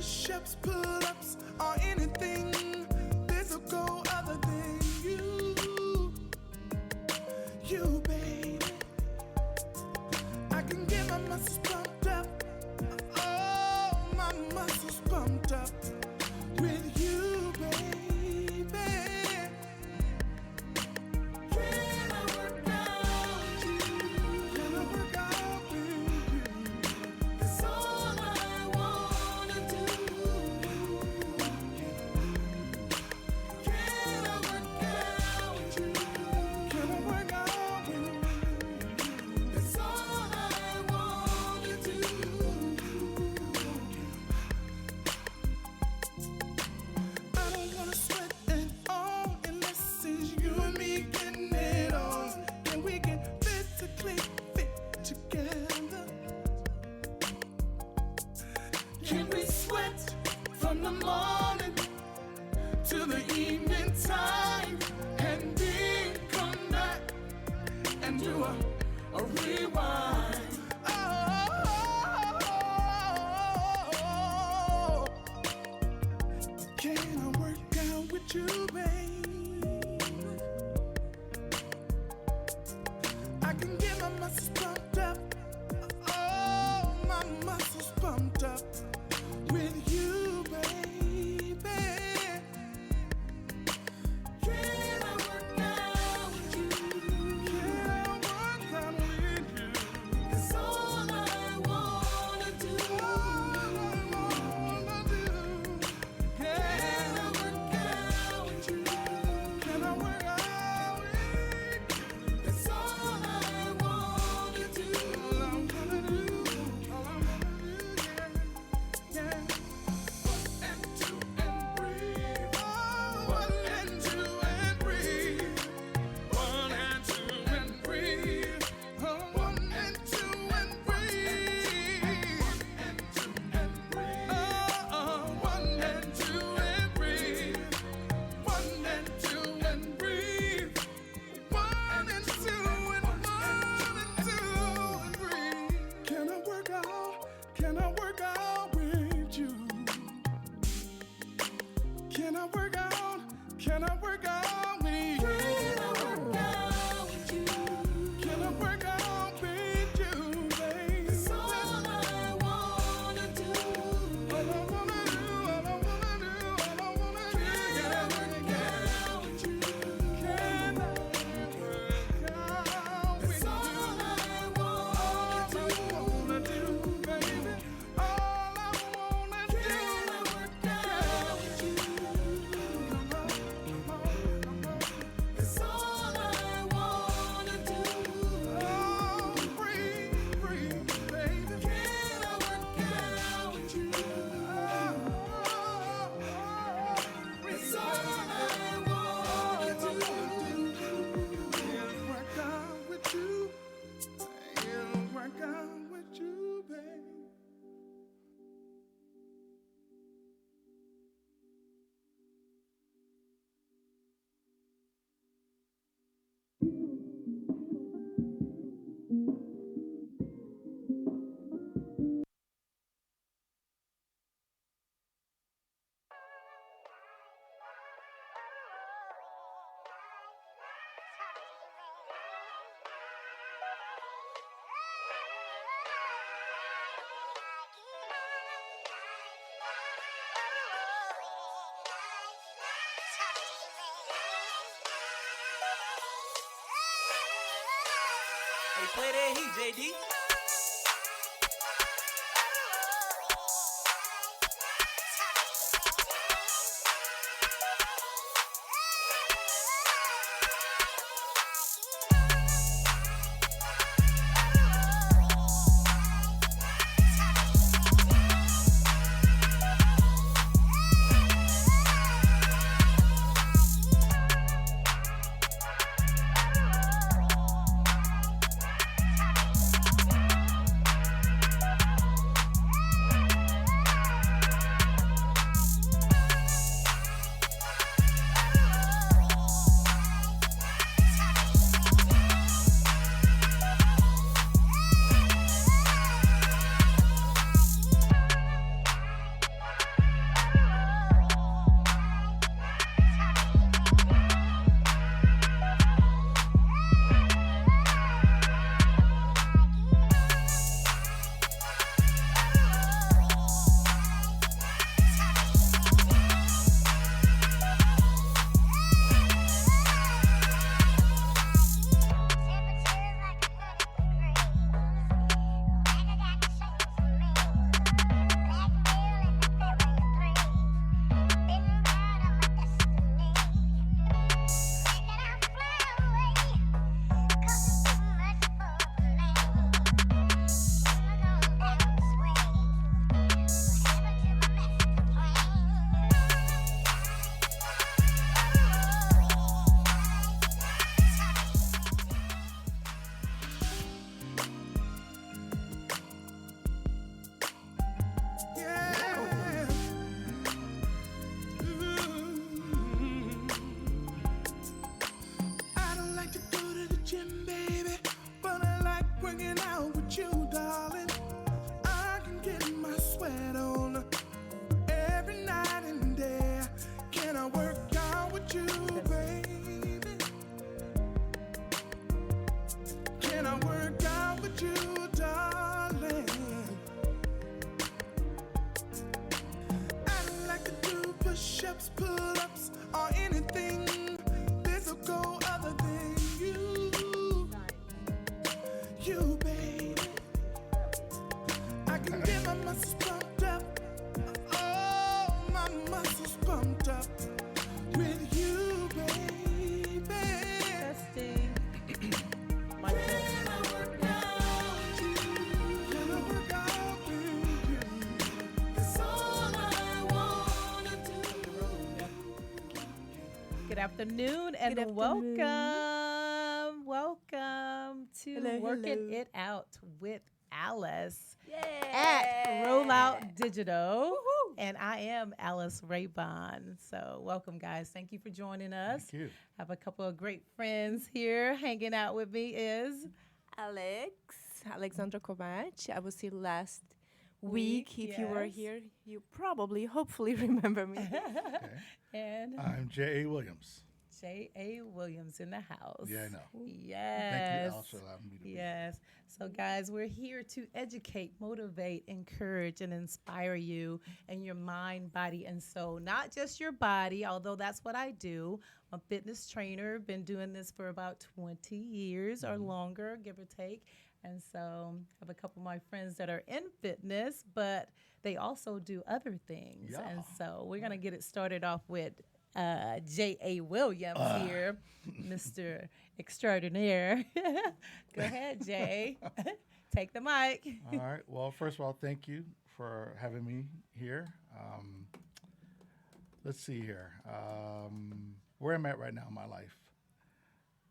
push-ups, pull-ups, or anything physical other than you, baby. I can get my muscles pumped up, oh, my muscles pumped up with you, baby. Can I work out with you? Can I work out with you? That's all I wanna do. Can I work out with you? Can I work out with you? That's all I wanna do. I don't wanna sweat at all unless it's you and me getting it on. And we can physically fit together. Can we sweat from the morning to the evening time and then come back and do a rewind? Oh, can I work out with you, babe? I can get my muscles pumped up, oh, my muscles pumped up with you, baby. Can I work out with you? Can I work out with you? That's all I wanna do. Can I work out with you? Can I work out with you? That's all I wanna do. All I wanna do, all I wanna do, yeah. One and two and breathe. Oh, one and two and breathe. One and two and breathe. Oh, one and two and breathe. One and two and breathe. Oh, one and two and breathe. One and two and breathe. One and two and breathe. Can I work out? Can I work out with you? Can I work out? Can I work out with you? Can I work out with you? Can I work out with you, baby? That's all I wanna do. All I wanna do, all I wanna do, all I wanna do. Can I work out with you? Can I work out with you? That's all I wanna do, baby. All I wanna do. Can I work out with you? Come on, come on, come on. That's all I wanna do. Oh, breathe, breathe, baby. Can I work out with you? That's all I wanna do. Can I work out with you? Can I work out with you, baby? Hey, play that heat, JD. my muscles pumped up. Oh, my muscles pumped up with you, baby. Testing. Mic check. Can I work out with you? Can I work out with you? That's all I wanna do. Good afternoon and Good afternoon. welcome to Hello, Working hello. It Out with Alice Yay! at Rollout Digital. Woohoo! And I am Alice Raibon. So welcome, guys. Thank you for joining us. Thank you. Have a couple of great friends here. Hanging out with me is Alexandra Kovac. I was here last week. If you were yes. here, you probably, hopefully remember me. Okay. and I'm J.A. Williams. J.A. Williams in the house. Yeah, I know. Yes. Thank you, Alice, for allowing me to be here. Yes. So, guys, we're here to educate, motivate, encourage, and inspire you in your mind, body, and soul. Not just your body, although that's what I do. I'm a fitness trainer. Been doing this for about 20 years or longer, give or take. And so I have a couple of my friends that are in fitness, but they also do other things. Yeah. And so we're going to get it started off with J.A. Williams here, Mr. Extraordinaire. Go ahead, Jay. Take the mic. All right. Well, first of all, thank you for having me here. Let's see here. Where I'm at right now in my life.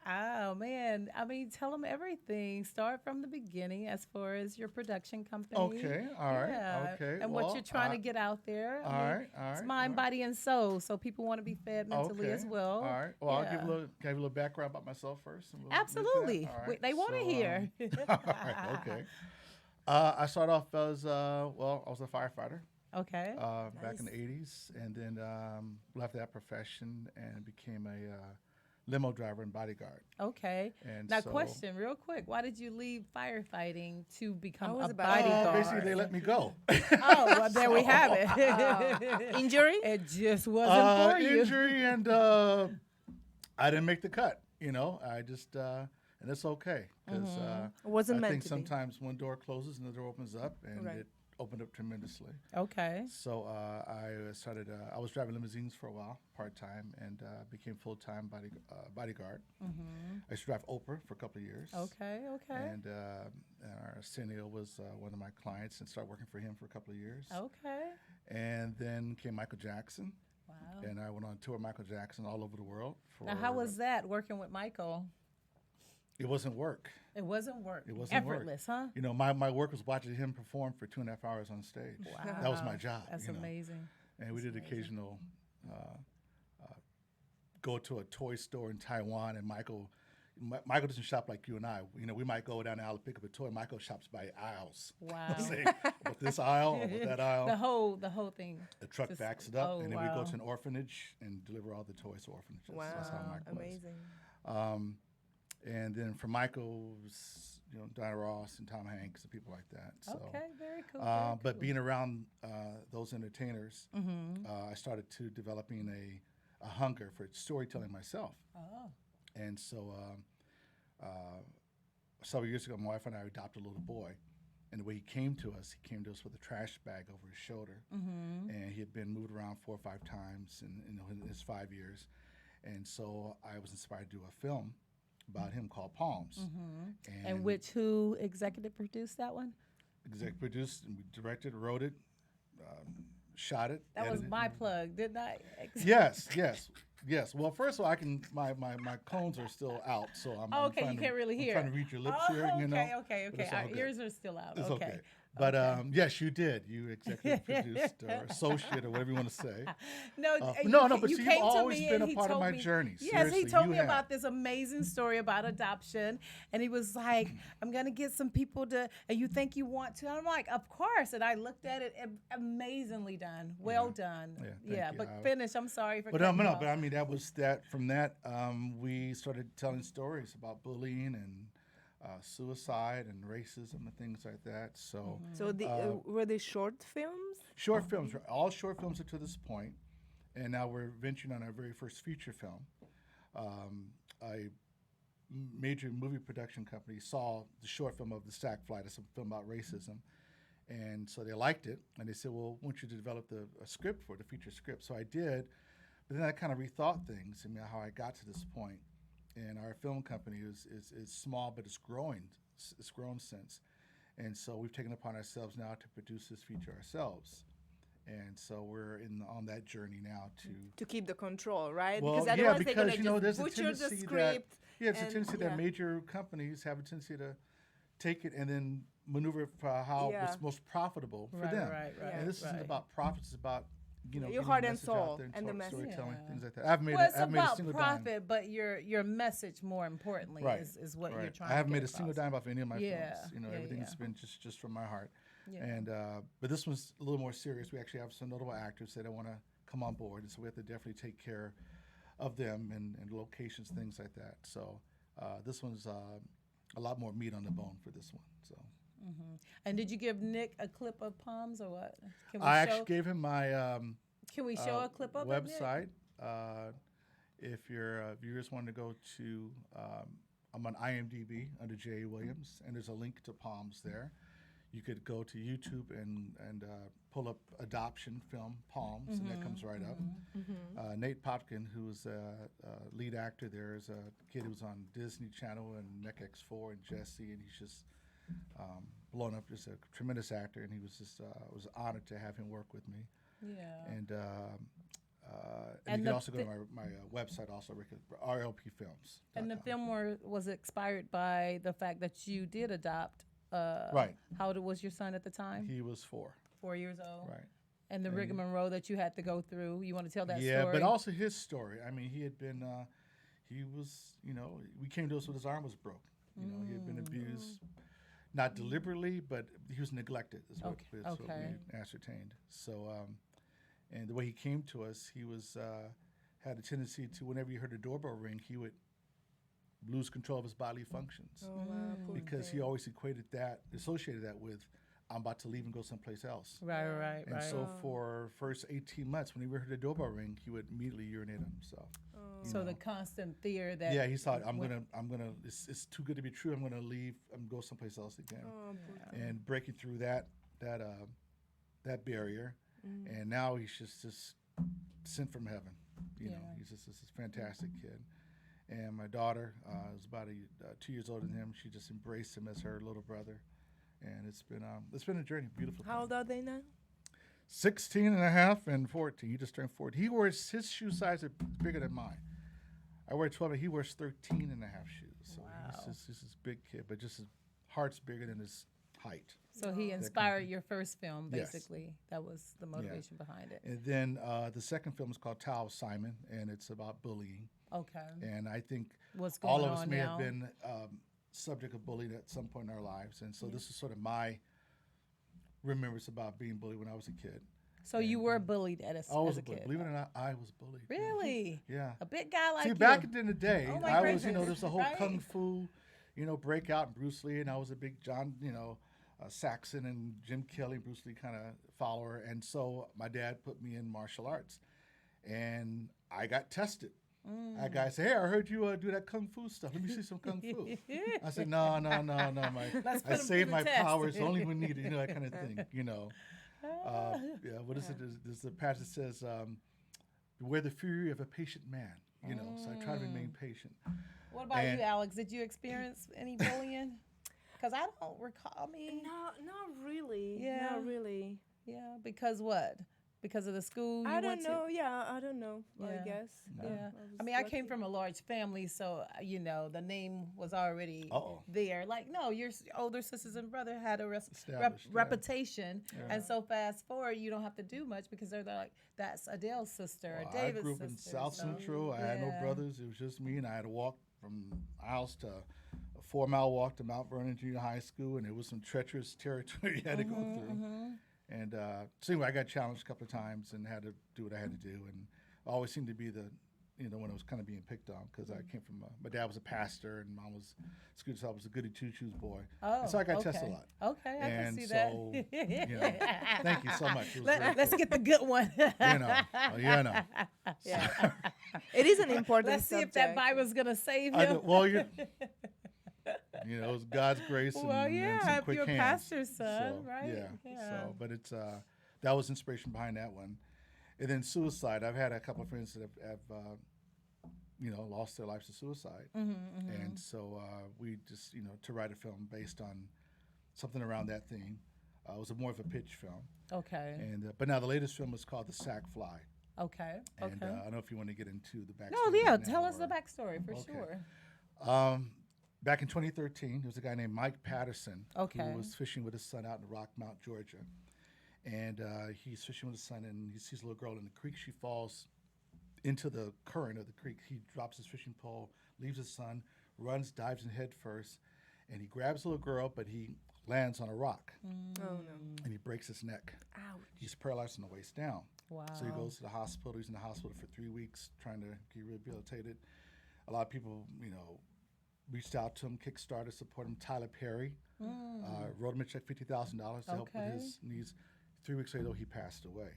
Oh, man. I mean, tell them everything. Start from the beginning as far as your production company. Okay. All right. Yeah. Okay. And well, what you're trying to get out there. All I mean, right. All right. It's mind, body, and soul. So people want to be fed mentally okay. as well. All right. Well, I'll Yeah. give a little background about myself first. And we'll get to that. Absolutely. All right. They want to So, hear. all right. Okay. I started off as, I was a firefighter. Okay. Back in the 80s, and then left that profession and became a limo driver and bodyguard. Okay. And Now, so, question real quick. Why did you leave firefighting to become was a about to- bodyguard? basically, they let me go. Oh, well, there we have it. Injury? It just wasn't for you. Injury, and I didn't make the cut. You know, I just, and it's okay because Wasn't I meant think to be. sometimes one door closes and the door opens up, and Right. it opened up tremendously. Okay. So I started. I was driving limousines for a while, part time, and became full time bodyguard. I used to drive Oprah for a couple of years. Okay. Okay. And Arsenio was one of my clients, and started working for him for a couple of years. Okay. And then came Michael Jackson, Wow. and I went on tour with Michael Jackson all over the world. Now, how was that working with Michael? It wasn't work. It wasn't work. It wasn't work. Effortless, huh? You know, my work was watching him perform for 2.5 hours on stage. Wow. That was my job. That's you know. amazing. And we did occasional go to a toy store in Taiwan, and Michael doesn't shop like you and I. You know, we might go down the aisle to pick up a toy. Michael shops by aisles. Wow. Say, with this aisle or with that aisle. The whole thing. The truck just- backs it up, oh, and then we wow. go to an orphanage and deliver all the toys to orphanages. Wow, That's how Michael amazing. And then for Michael, you know, Diana Ross and Tom Hanks and people like that. So, Okay. Very cool. but being around those entertainers, I started to developing a hunger for storytelling myself. Oh. And so several years ago, my wife and I adopted a little boy. And the way he came to us with a trash bag over his shoulder. And he had been moved around 4 or 5 times in his 5 years. And so I was inspired to do a film about him called Palms. And who executive produced that one? Executive produced, and we directed, wrote it, shot it. That was edited my it. plug, didn't I? Yes. Well, first of all, my cones are still out, so I'm Okay, trying you to- can't really hear. I'm trying to read your lips Oh, here, you know. Okay. but it's all Our good. ears are still out. It's okay. okay. But yes, you did. You executive produced or associate or whatever you want to say. No, But you see, came you've to always me been and a he part of told my me- journey. Yes, Seriously, he told you me have. about this amazing story about adoption, and he was like, "I'm gonna get some people to, and you think you want to?" And I'm like, "Of course!" And I looked at it, amazingly done, well done. Yeah, thank you. But finish. I'm sorry for. But cutting you no, off. but I mean that was that. From that, we started telling stories about bullying and suicide and racism and things like that. So So were they short films? short films, all short films up to this point, and now we're venturing on our very first feature film. A major movie production company saw the short film of The Sack Flight, it's a film about racism, And so they liked it, and they said, well, I want you to develop a script for it, a feature script. So I did, but then I kind of rethought things, how I got to this point. And our film company is small, but it's growing. It's grown since. And so we've taken upon ourselves now to produce this feature ourselves. And so we're on that journey now to keep the control, right? Well, because otherwise because they're gonna there's just a butcher the tendency script. it's a and- tendency that major companies have a tendency to take it and then maneuver it for how it's most profitable for them. Right. And this isn't about profits; it's about your getting heart the and message out soul there and the message. storytelling, Yeah. things like that. I've made Well, it's I've made a about single profit, dime. but your message more importantly is what you're trying. I haven't to made get a single across. dime off any of my Yeah. films. Everything's been just from my heart. Yeah. And but this one's a little more serious. We actually have some notable actors that want to come on board, and so we have to definitely take care of them and locations, things like that. So this one's a lot more meat on the bone for this one. So And did you give Nick a clip of Palms or what? Can we I show? actually gave him my Can we show a clip of it, Nick? website. If your viewers want to go to, I'm on IMDb under J.A. Williams, and there's a link to Palms there. You could go to YouTube and pull up adoption film Palms, and that comes right up. Nate Popkin, who's a lead actor there, is a kid who was on Disney Channel and NECX4 and Jesse, and he's just blown up. Just a tremendous actor, and he was just was honored to have him work with me. Yeah. And And you the can also go to my website, also RLP Films. And the film was inspired by the fact that you did adopt. Right. How old was your son at the time? He was 4. 4 years old. Right. And the rigmarole that you had to go through. You want to tell that Yeah, story? but also his story. He had been, he was, we came to us when his arm was broke. He had been abused, not deliberately, but he was neglected, is what, what we ascertained. So, and the way he came to us, he was, had a tendency to, whenever he heard a doorbell ring, he would lose control of his bodily functions. Oh, wow, poor Because he thing. always associated that with, I'm about to leave and go someplace else. Right. And so for first 18 months, when he heard the doorbell ring, he would immediately urinate on himself. So the constant fear that. Yeah, he thought, I'm gonna. It's too good to be true. I'm gonna leave and go someplace else again. Oh, poor thing. And breaking through that barrier, and now he's just sent from heaven. He's just this fantastic kid. And my daughter is about 2 years older than him. She just embraced him as her little brother, and it's been a journey, beautiful. How old are they now? 16 and a half and 14. He just turned 14. He wears, his shoe size is bigger than mine. I wear 12, and he wears 13 and a half shoes. So he's this big kid, but just his heart's bigger than his height. So he inspired your first film, Yes. basically. That was the motivation behind it. And then the second film is called Tao of Simon, and it's about bullying. Okay. And I think What's going all of us on may now? have been subject of bullying at some point in our lives. And so this is sort of my remembrance about being bullied when I was a kid. So you were bullied as I was a kid. Believe it or not, I was bullied. Really? Yeah. A big guy like See, you. back in the day, Oh my I was, gracious, there's a whole right? kung fu, breakout in Bruce Lee, and I was a big John, Saxon and Jim Kelly, Bruce Lee kind of follower. And so my dad put me in martial arts, and I got tested. A guy said, "Hey, I heard you do that kung fu stuff. Let me see some kung fu." I said, "No, Let's I put him saved to my the test. powers only when needed, that kind of thing, Yeah, what is it? There's the passage that says, "Beware the fury of a patient man." So I try to remain patient. What about you, Alex? Did you experience any bullying? Because I don't recall me. No, not really. Yeah. Not really. Yeah, because what? Because of the school you I went don't to? know. Yeah, I don't know. Yeah. I guess. Yeah. was I mean, I came lucky. from a large family, so, the name was already Uh-oh. there. Like, no, your older sisters and brother had a Established, yeah. reputation. And so fast forward, you don't have to do much because they're like, that's Adele's sister or I David's grew sister. up in South so, Central. I had no yeah. brothers. It was just me, and I had to walk from house to a 4-mile walk to Mount Vernon Junior High School, and it was some treacherous territory you had to go through. And so anyway, I got challenged a couple of times and had to do what I had to do, and I always seemed to be the when I was kind of being picked on because I came from my dad was a pastor and mom was so I was a goody two shoes boy. Oh, and so I got okay. tested a lot. Okay, I And can see so, that. thank you so much. It was very Let's cool. get the good one. It is an important Let's see if subject. that Bible's going to save I him. know, well, You know, it was God's grace and, Well, and yeah, some if quick you're a hands. pastor's son, So, right? Yeah. Yeah. So, but it's that was inspiration behind that one. And then suicide. I've had a couple of friends that have lost their lives to suicide. And so we just, to write a film based on something around that theme. It was more of a pitch film. Okay. And but now the latest film is called The Sack Fly. Okay. And Okay. I don't know if you want to get into the backstory. No, yeah, right tell now us the or- backstory for Okay. sure. Back in 2013, there was a guy named Mike Patterson Okay. who was fishing with his son out in Rockmount, Georgia. And he's fishing with his son, and he sees a little girl in the creek. She falls into the current of the creek. He drops his fishing pole, leaves his son, runs, dives in head first, and he grabs the little girl, but he lands on a rock, Oh no. and he breaks his neck. Ouch. He's paralyzed from the waist down. Wow. So he goes to the hospital. He's in the hospital for 3 weeks trying to get rehabilitated. A lot of people, reached out to him, Kickstarter, support him. Tyler Perry wrote him a check, $50,000 to help with Okay. his needs. 3 weeks later, he passed away.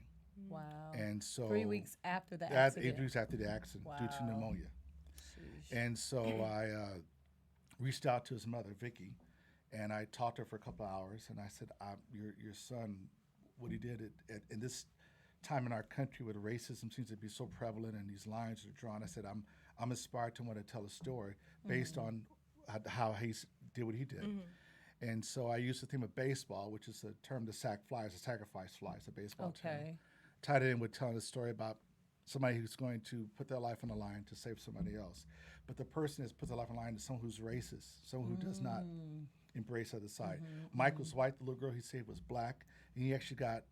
Wow. And so 3 weeks after the Eight accident. weeks after the accident due to Wow. pneumonia. Sheesh. And so I reached out to his mother, Vicky, and I talked to her for a couple of hours. And I said, your son, what he did in this time in our country where racism seems to be so prevalent and these lines are drawn, I said, I'm inspired to want to tell a story based on how he did what he did. And so I used the theme of baseball, which is the term, the sack fly, is a sacrifice fly, it's a baseball term. Okay. Tied it in with telling a story about somebody who's going to put their life on the line to save somebody else. But the person that's put their life on the line is someone who's racist, someone who does not embrace the other side. Mike was white, the little girl he saved was black, and he actually got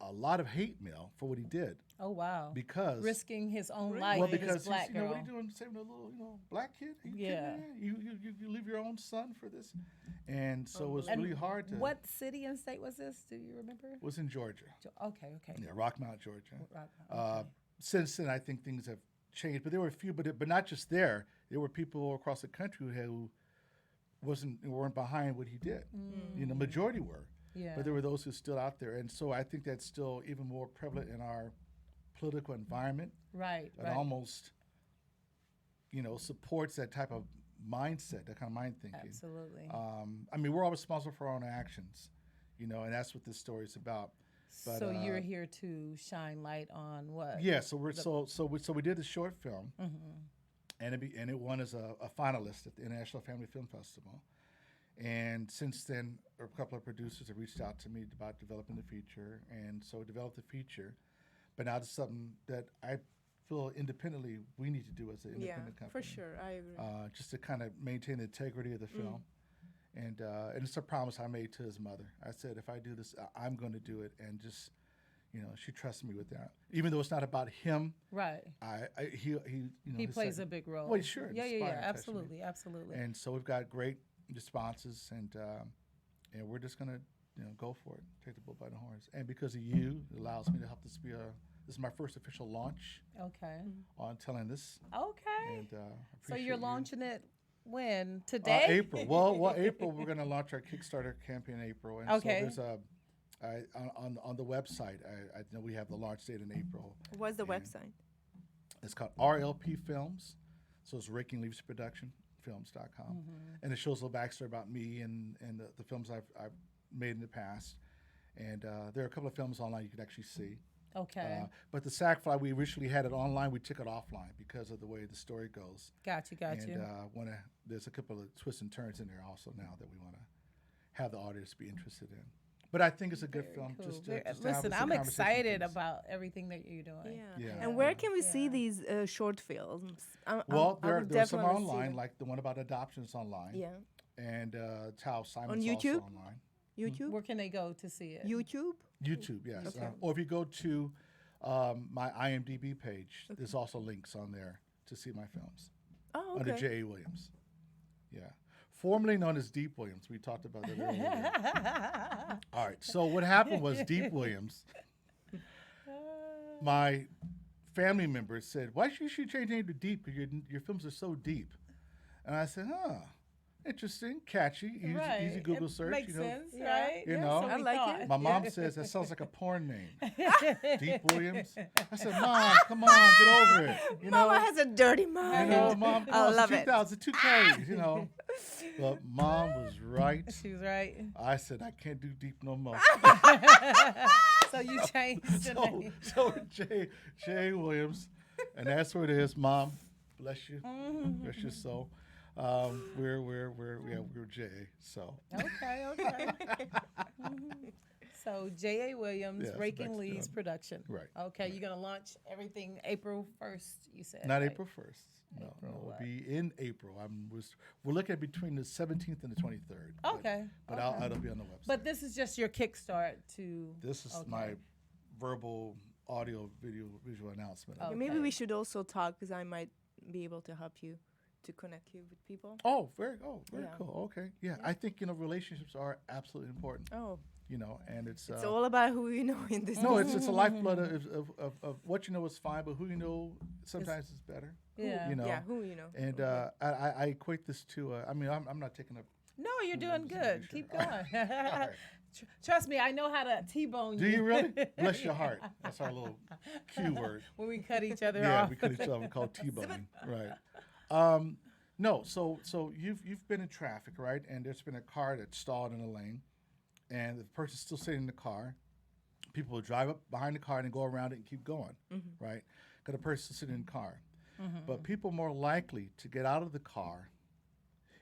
a lot of hate mail for what he did. Oh, wow. Because risking his own life well, for because this black he's, girl. what are you doing, saving a little, black kid? Are you Yeah. kidding me? You leave your own son for this, and so it was And really hard to. What city and state was this? Do you remember? was in Georgia? Okay. Yeah, Rockmount, Georgia. Okay. Since then, I think things have changed, but there were a few, but not just there. There were people across the country who weren't behind what he did. Majority were. Yeah. But there were those who stood out there, and so I think that's still even more prevalent in our political environment. Right. It almost, supports that type of mindset, that kind of mind thinking. Absolutely. We're all responsible for our own actions, and that's what this story is about. But, so you're here to shine light on what? Yeah. So we did the short film, and it won as a finalist at the International Family Film Festival. And since then, a couple of producers have reached out to me about developing the feature, and so I developed the feature. But now it's something that I feel independently we need to do as an independent company. For sure, I agree. Just to kind of maintain the integrity of the film. And it's a promise I made to his mother. I said, if I do this, I'm going to do it. And just, she trusts me with that. Even though it's not about him. Right. He his plays second- a big role. Well, sure. Yeah. inspired, touched me. Absolutely. Absolutely. And so we've got great responses, and we're just going to go for it, take the bull by the horns. And because of you, it allows me to help this be this is my first official launch Okay. on telling this. Okay. And So appreciate you're you. launching it when? Today? April. Well, April we're going to launch our Kickstarter campaign in April. And Okay. So there's on the website. I know we have the launch date in April. What's the and website? It's called RLP Films. So it's Raking Leaves Production Films.com, and it shows a little backstory about me and the films I've made in the past. And there are a couple of films online you can actually see. Okay. But the Sack Fly, we originally had it online. We took it offline because of the way the story goes. Got you. And there's a couple of twists and turns in there also now that we want to have the audience be interested in. But I think it's a good film. Cool. Just to have Listen, some I'm conversation excited piece. about everything that you're doing. Yeah. And where can we see these short films? Well, I there would are some definitely see online, them. like the one about adoptions online. Yeah. And Tal Simon's On YouTube? also online. YouTube? Where can they go to see it? YouTube? YouTube, yes. Okay. Or if you go to my IMDb page, there's also links on there to see my films. Oh, okay. Under J.A. Williams. Yeah. Formerly known as Deep Williams. We talked about that earlier. All right. So what happened was Deep Williams, my family members said, why should you change your name to Deep? Because your films are so deep. And I said, interesting, catchy, easy Google It search. makes You know, sense, Yeah. right? You know. so I we like thought. it. my mom says that sounds like a porn name, Deep Williams. I said, Mom, come on, get over it. You know, Mama has a dirty mind. you know, Mom, come I on, love it's it. 2002K. You know, but Mom was right. She was right. I said I can't do deep no more. So you changed the name. so Jay Williams, and that's what it is. Mom, bless you, bless your soul. We're Jay. So Okay. So J.A. Williams, Yeah, it's Raking next, Lee's production. right, Okay, you're gonna launch everything April 1st. You said not right? April 1st. No, April it'll what? be in April. We're looking at between the 17th and the 23rd. Okay. But okay. it'll be on the website. But this is just your kickstart to. This is okay. my verbal, audio, visual announcement. Oh. Maybe Okay. we should also talk because I might be able to help you to connect you with people. Very Yeah. cool. Okay, yeah. I think relationships are absolutely important. Oh, And it's it's all about who you know in this. no, it's a lifeblood of what you know is fine, but who you know sometimes is better. Yeah. You know. Yeah, who you know. And I equate this to. I'm not taking up. No, you're doing this good. information. Keep going. All right. Trust me, I know how to T-bone you. Do you really? Bless your heart. That's our little Q word. When we cut each other Yeah, off. we cut each other. We call it T-boning. Right. No. So you've been in traffic, right? And there's been a car that stalled in a lane, and the person's still sitting in the car. People will drive up behind the car and then go around it and keep going, right? Got a person sitting in the car. But people are more likely to get out of the car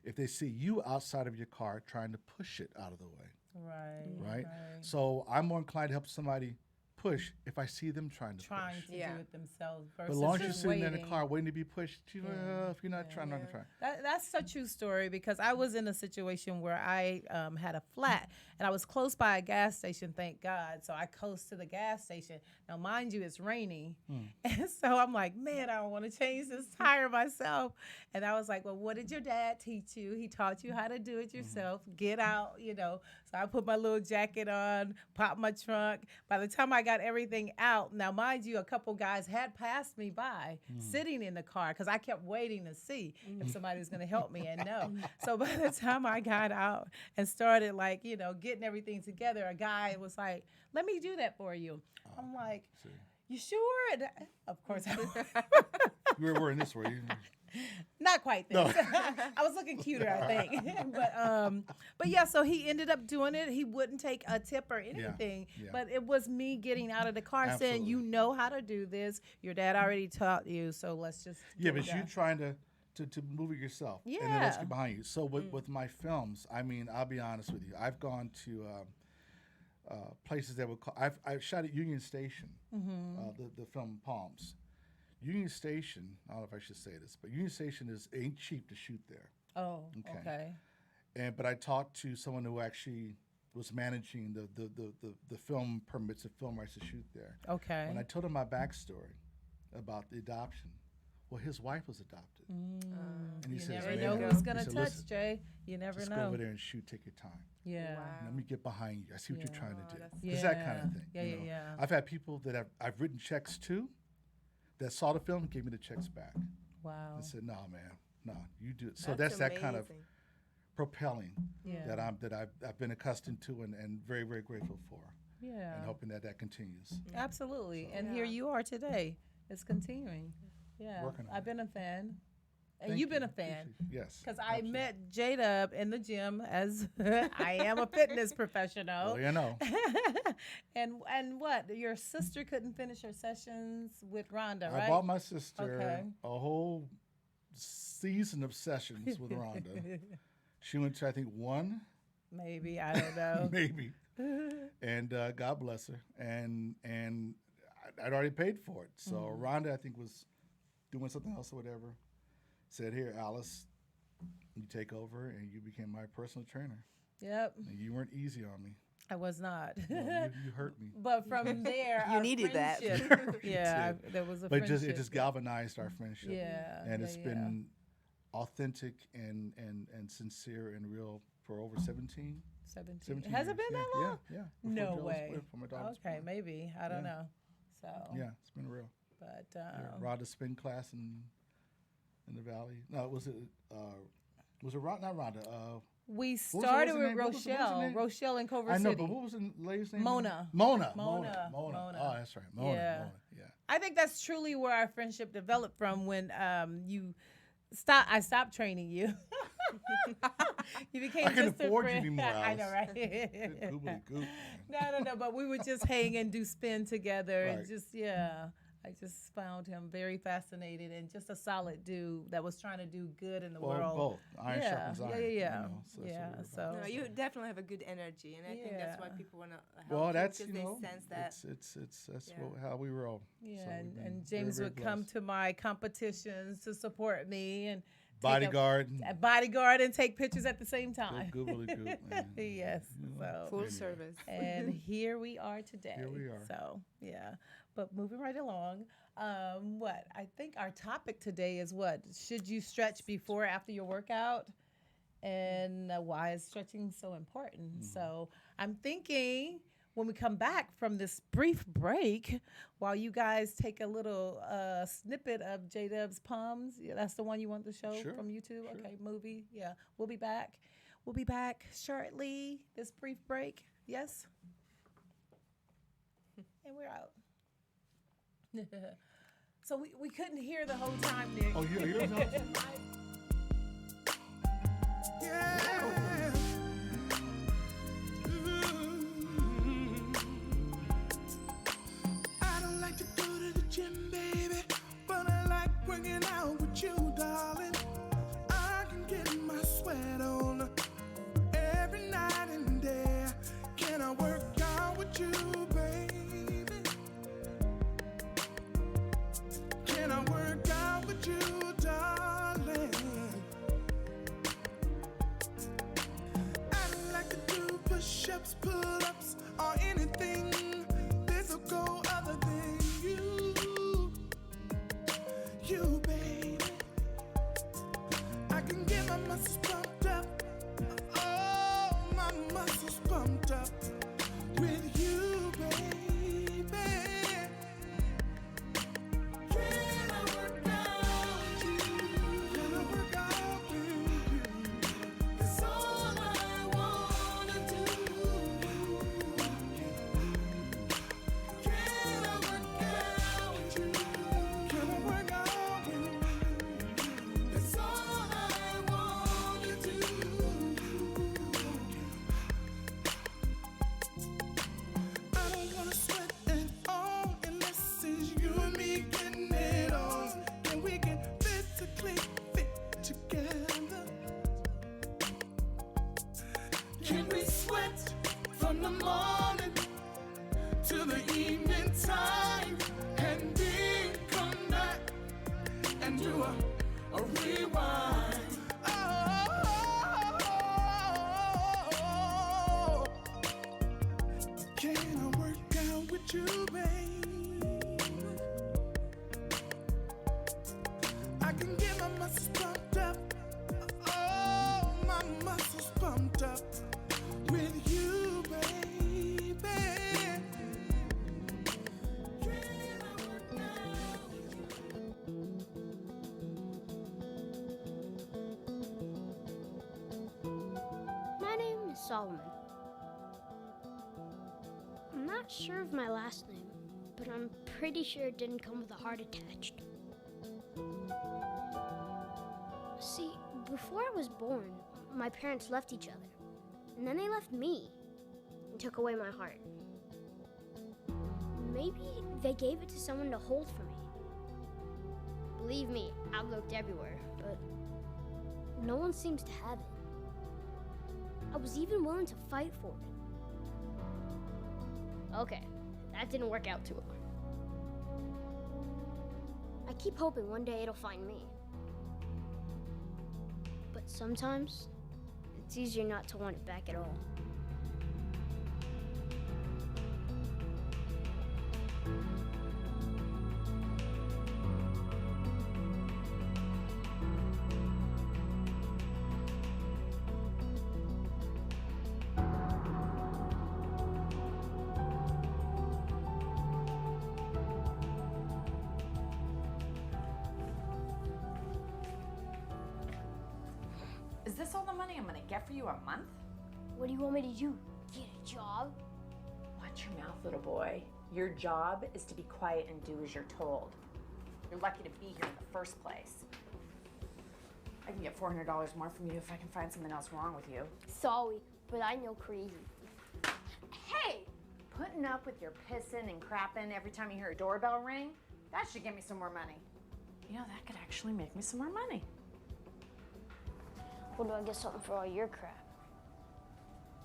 if they see you outside of your car trying to push it out of the way, right? So I'm more inclined to help somebody push if I see them trying to Trying push. to Yeah. do it themselves But versus as long as you're just sitting there in the waiting. car waiting to be pushed, if you're not trying, not gonna try. That's a true story because I was in a situation where I had a flat and I was close by a gas station, thank God. So I coast to the gas station. Now, mind you, it's rainy. And so I'm like, man, I don't want to change this tire myself. And I was like, well, what did your dad teach you? He taught you how to do it yourself. Get out, So I put my little jacket on, popped my trunk. By the time I got everything out, now, mind you, a couple guys had passed me by sitting in the car because I kept waiting to see if somebody was going to help me, and no. So by the time I got out and started, getting everything together, a guy was like, let me do that for you. I'm like, you sure? And of course, You were wearing this, were you? not quite this. I was looking cuter, I think. but yeah, so he ended up doing it. He wouldn't take a tip or anything. yeah. But it was me getting out of the car saying, Absolutely. you know how to do this. Your dad already taught you, so let's just Yeah, get but it you done. trying to move it yourself. And then let's Yeah. get behind you. So with my films, I mean, I'll be honest with you. I've gone to places that would call. I've shot at Union Station, the film Palms. Union Station. I don't know if I should say this, but Union Station ain't cheap to shoot there. Oh, Okay. okay. But I talked to someone who actually was managing the film permits, the film rights to shoot there. Okay. When I told him my backstory about the adoption, well, his wife was adopted, and he You says, never "Man," know he who's going to said, touch, "Listen, Jay. You never just go know. over there and shoot. Take your time. Yeah. Wow. Let me get behind you. I see what you're trying to do. that's- It's that kind of thing. Yeah, you yeah, know. yeah. I've had people that I've written checks to that saw the film and gave me the checks back Wow. and said, "No, man, no, you do it." So that's that kind of amazing. propelling Yeah. that I've been accustomed to and very, very grateful for, Yeah. and hoping that continues. Absolutely. And Yeah. here you are today. It's continuing. Yeah. Working on I've it. been a fan. And Thank you've been you. a fan. Appreciate it. Yes. Because I absolutely. met J-Dub in the gym as I am a fitness professional. Well, you know. and what? Your sister couldn't finish her sessions with Rhonda, right? I bought my sister Okay. a whole season of sessions with Rhonda. She went to, I think, one, Maybe, I don't know. maybe. And God bless her. And I'd already paid for it. So Rhonda, I think, was doing something else or whatever. Said, "Here, Alice, you take over," and you became my personal trainer. Yep, And you weren't easy on me. I was not. Well, you hurt me. But from there, You our needed that. friendship- You yeah, did. there was a But friendship. it just galvanized our friendship. Yeah, And yeah, it's yeah. been authentic and sincere and real for over 17 17. Has it years. been that Yeah, long? Yeah. No Before Joe was way. born, before my daughter was Okay, born. maybe. I don't Yeah. know. So, Yeah, it's been real. but Yeah, Rhonda spin class in the valley. No, was it Was it not Rhonda? We was her started with name? What was her Rochelle. name? Rochelle in Culver I know, City. but what was the lady's name? Mona. Mona. Mona. Oh, that's right. Mona. Yeah. Mona. Yeah. I think that's truly where our friendship developed from when I stopped training you. You became I can just a afford you friend. anymore, I know, Alice. right? Goobly goop. No. But we would just hang and do spin together, and Right. just I just found him very fascinating and just a solid dude that was trying to do good in the Well, world. both. Iron sharpens iron. Yeah. You know, so that's what Yeah, we're about. so- No, you definitely have a good energy, and I think that's why Yeah. people want to help Well, you that's because you know, they sense that. it's that's Yeah. how we roll. Yeah, So we've and been James very, would very come blessed. to my competitions to support me and Bodyguard. a bodyguard and take pictures at the same time. Goobly goop, man. Yes. You know, So Full anyway. service. and here we are today. Here we are. So yeah, but moving right along. What I think our topic today is what should you stretch before or after your workout, and why is stretching so important? So I'm thinking when we come back from this brief break, while you guys take a little snippet of J Dub's Palms, yeah, that's the one you want to show Sure, from YouTube. sure. Okay, movie. Yeah, we'll be back. We'll be back shortly. This brief break. Yes. And we're out. So we couldn't hear the whole time, Nick. Oh, yours out? Yeah. I don't like to go to the gym, baby, but I like working out with you, darling. I can get my sweat on every night and day. Can I work out with you, baby? Can I work out with you, darling? I don't like to do push-ups, pull-ups, or anything physical other than you, baby. I can get my muscles pumped up, oh, my muscles pumped up with you, baby. Can I work out with you? Can I work out with you? That's all I wanna do. Can I work out with you? Can I work out with you? That's all I wanna do. I don't wanna sweat at all unless it's you and me getting it on. And we can physically fit together. Can we sweat from the morning to the evening time and then come back and do a rewind? Oh, can I work out with you, babe? I can get my muscles pumped up. Oh, my muscles pumped up with you, baby. Can I work out with you? My name is Solomon. I'm not sure of my last name, but I'm pretty sure it didn't come with a heart attached. See, before I was born, my parents left each other, and then they left me and took away my heart. Maybe they gave it to someone to hold for me. Believe me, I've looked everywhere, but no one seems to have it. I was even willing to fight for it. Okay, that didn't work out too well. I keep hoping one day it'll find me. But sometimes, it's easier not to want it back at all. money I'm gonna get for you a month? What do you want me to do? Get a job? Watch your mouth, little boy. Your job is to be quiet and do as you're told. You're lucky to be here in the first place. I can get $400 more from you if I can find something else wrong with you. Sorry, but I know crazy. Hey! Putting up with your pissing and crapping every time you hear a doorbell ring, that should get me some more money. You know, that could actually make me some more money. Or do I get something for all your crap?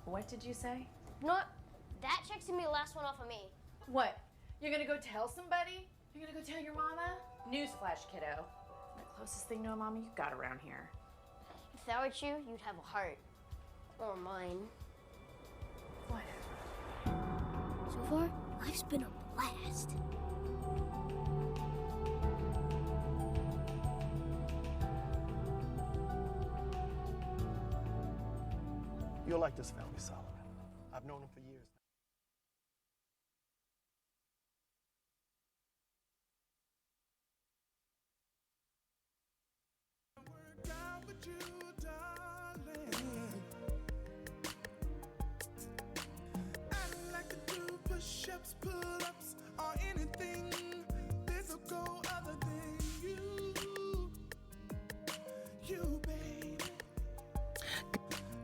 What did you say? Not that check's gonna be the last one off of me. What? You're gonna go tell somebody? You're gonna go tell your mama? Newsflash, kiddo. The closest thing to a mama you got around here. If that were you, you'd have a heart. Or mine. Whatever. So far, life's been a blast. You'll like this family, Solomon. I've known him for years now. Work out with you, darling. I like to do push-ups, pull-ups, or anything physical other than you, baby.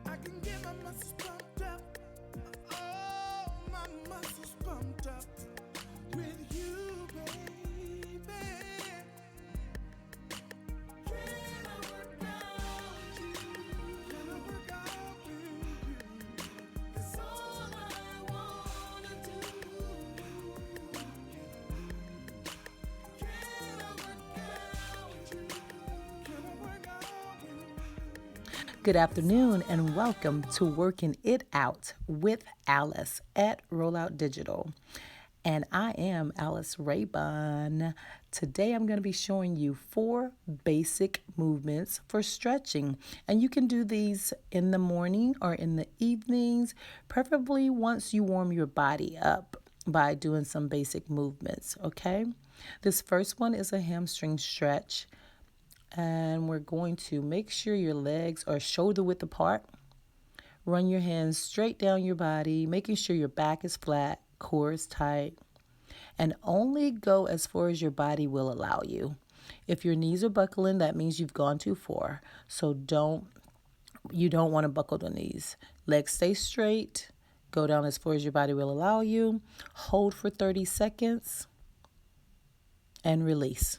I can get my muscles pumped up. Oh, my muscles pumped up with you, baby. Can I work out with you? Can I work out with you? That's all I wanna do. Can I work out with you? Can I work out with you? Good afternoon and welcome to Working It Out with Alice at Rollout Digital. And I am Alice Raibon. Today I'm going to be showing you 4 basic movements for stretching. And you can do these in the morning or in the evenings, preferably once you warm your body up by doing some basic movements, okay? This first one is a hamstring stretch. And we're going to make sure your legs are shoulder width apart. Run your hands straight down your body, making sure your back is flat, core is tight, and only go as far as your body will allow you. If your knees are buckling, that means you've gone too far. So you don't want to buckle the knees. Legs stay straight, go down as far as your body will allow you. Hold for 30 seconds and release.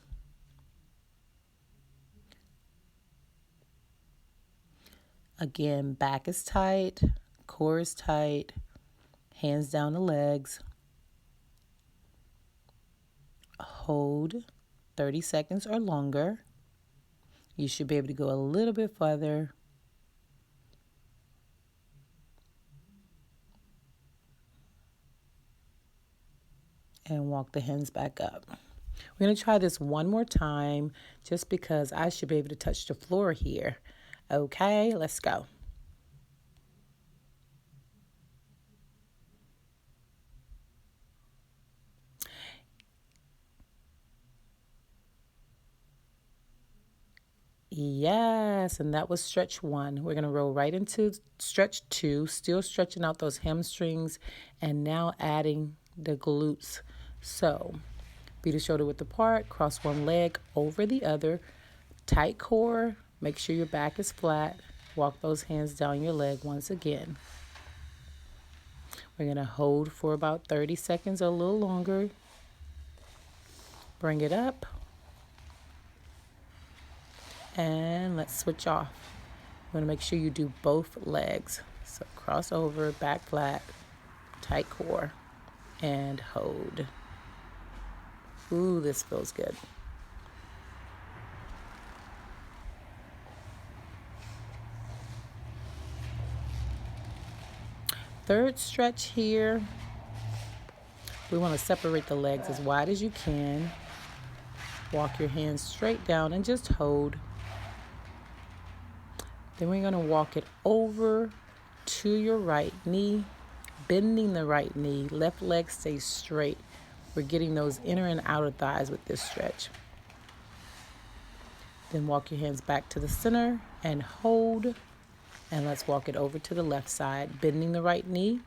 Again, back is tight, core is tight, hands down the legs. Hold 30 seconds or longer. You should be able to go a little bit further. And walk the hands back up. We're going to try this one more time just because I should be able to touch the floor here. Okay, let's go. Yes, and that was stretch 1. We're going to roll right into stretch 2, still stretching out those hamstrings and now adding the glutes. So, feet are shoulder width apart, cross one leg over the other, tight core. Make sure your back is flat. Walk those hands down your leg once again. We're going to hold for about 30 seconds or a little longer. Bring it up. And let's switch off. You want to make sure you do both legs. So cross over, back flat, tight core, and hold. Ooh, this feels good. Third stretch here, we want to separate the legs as wide as you can. Walk your hands straight down and just hold. Then we're going to walk it over to your right knee, bending the right knee. Left leg stays straight. We're getting those inner and outer thighs with this stretch. Then walk your hands back to the center and hold. And let's walk it over to the left side, bending the right knee.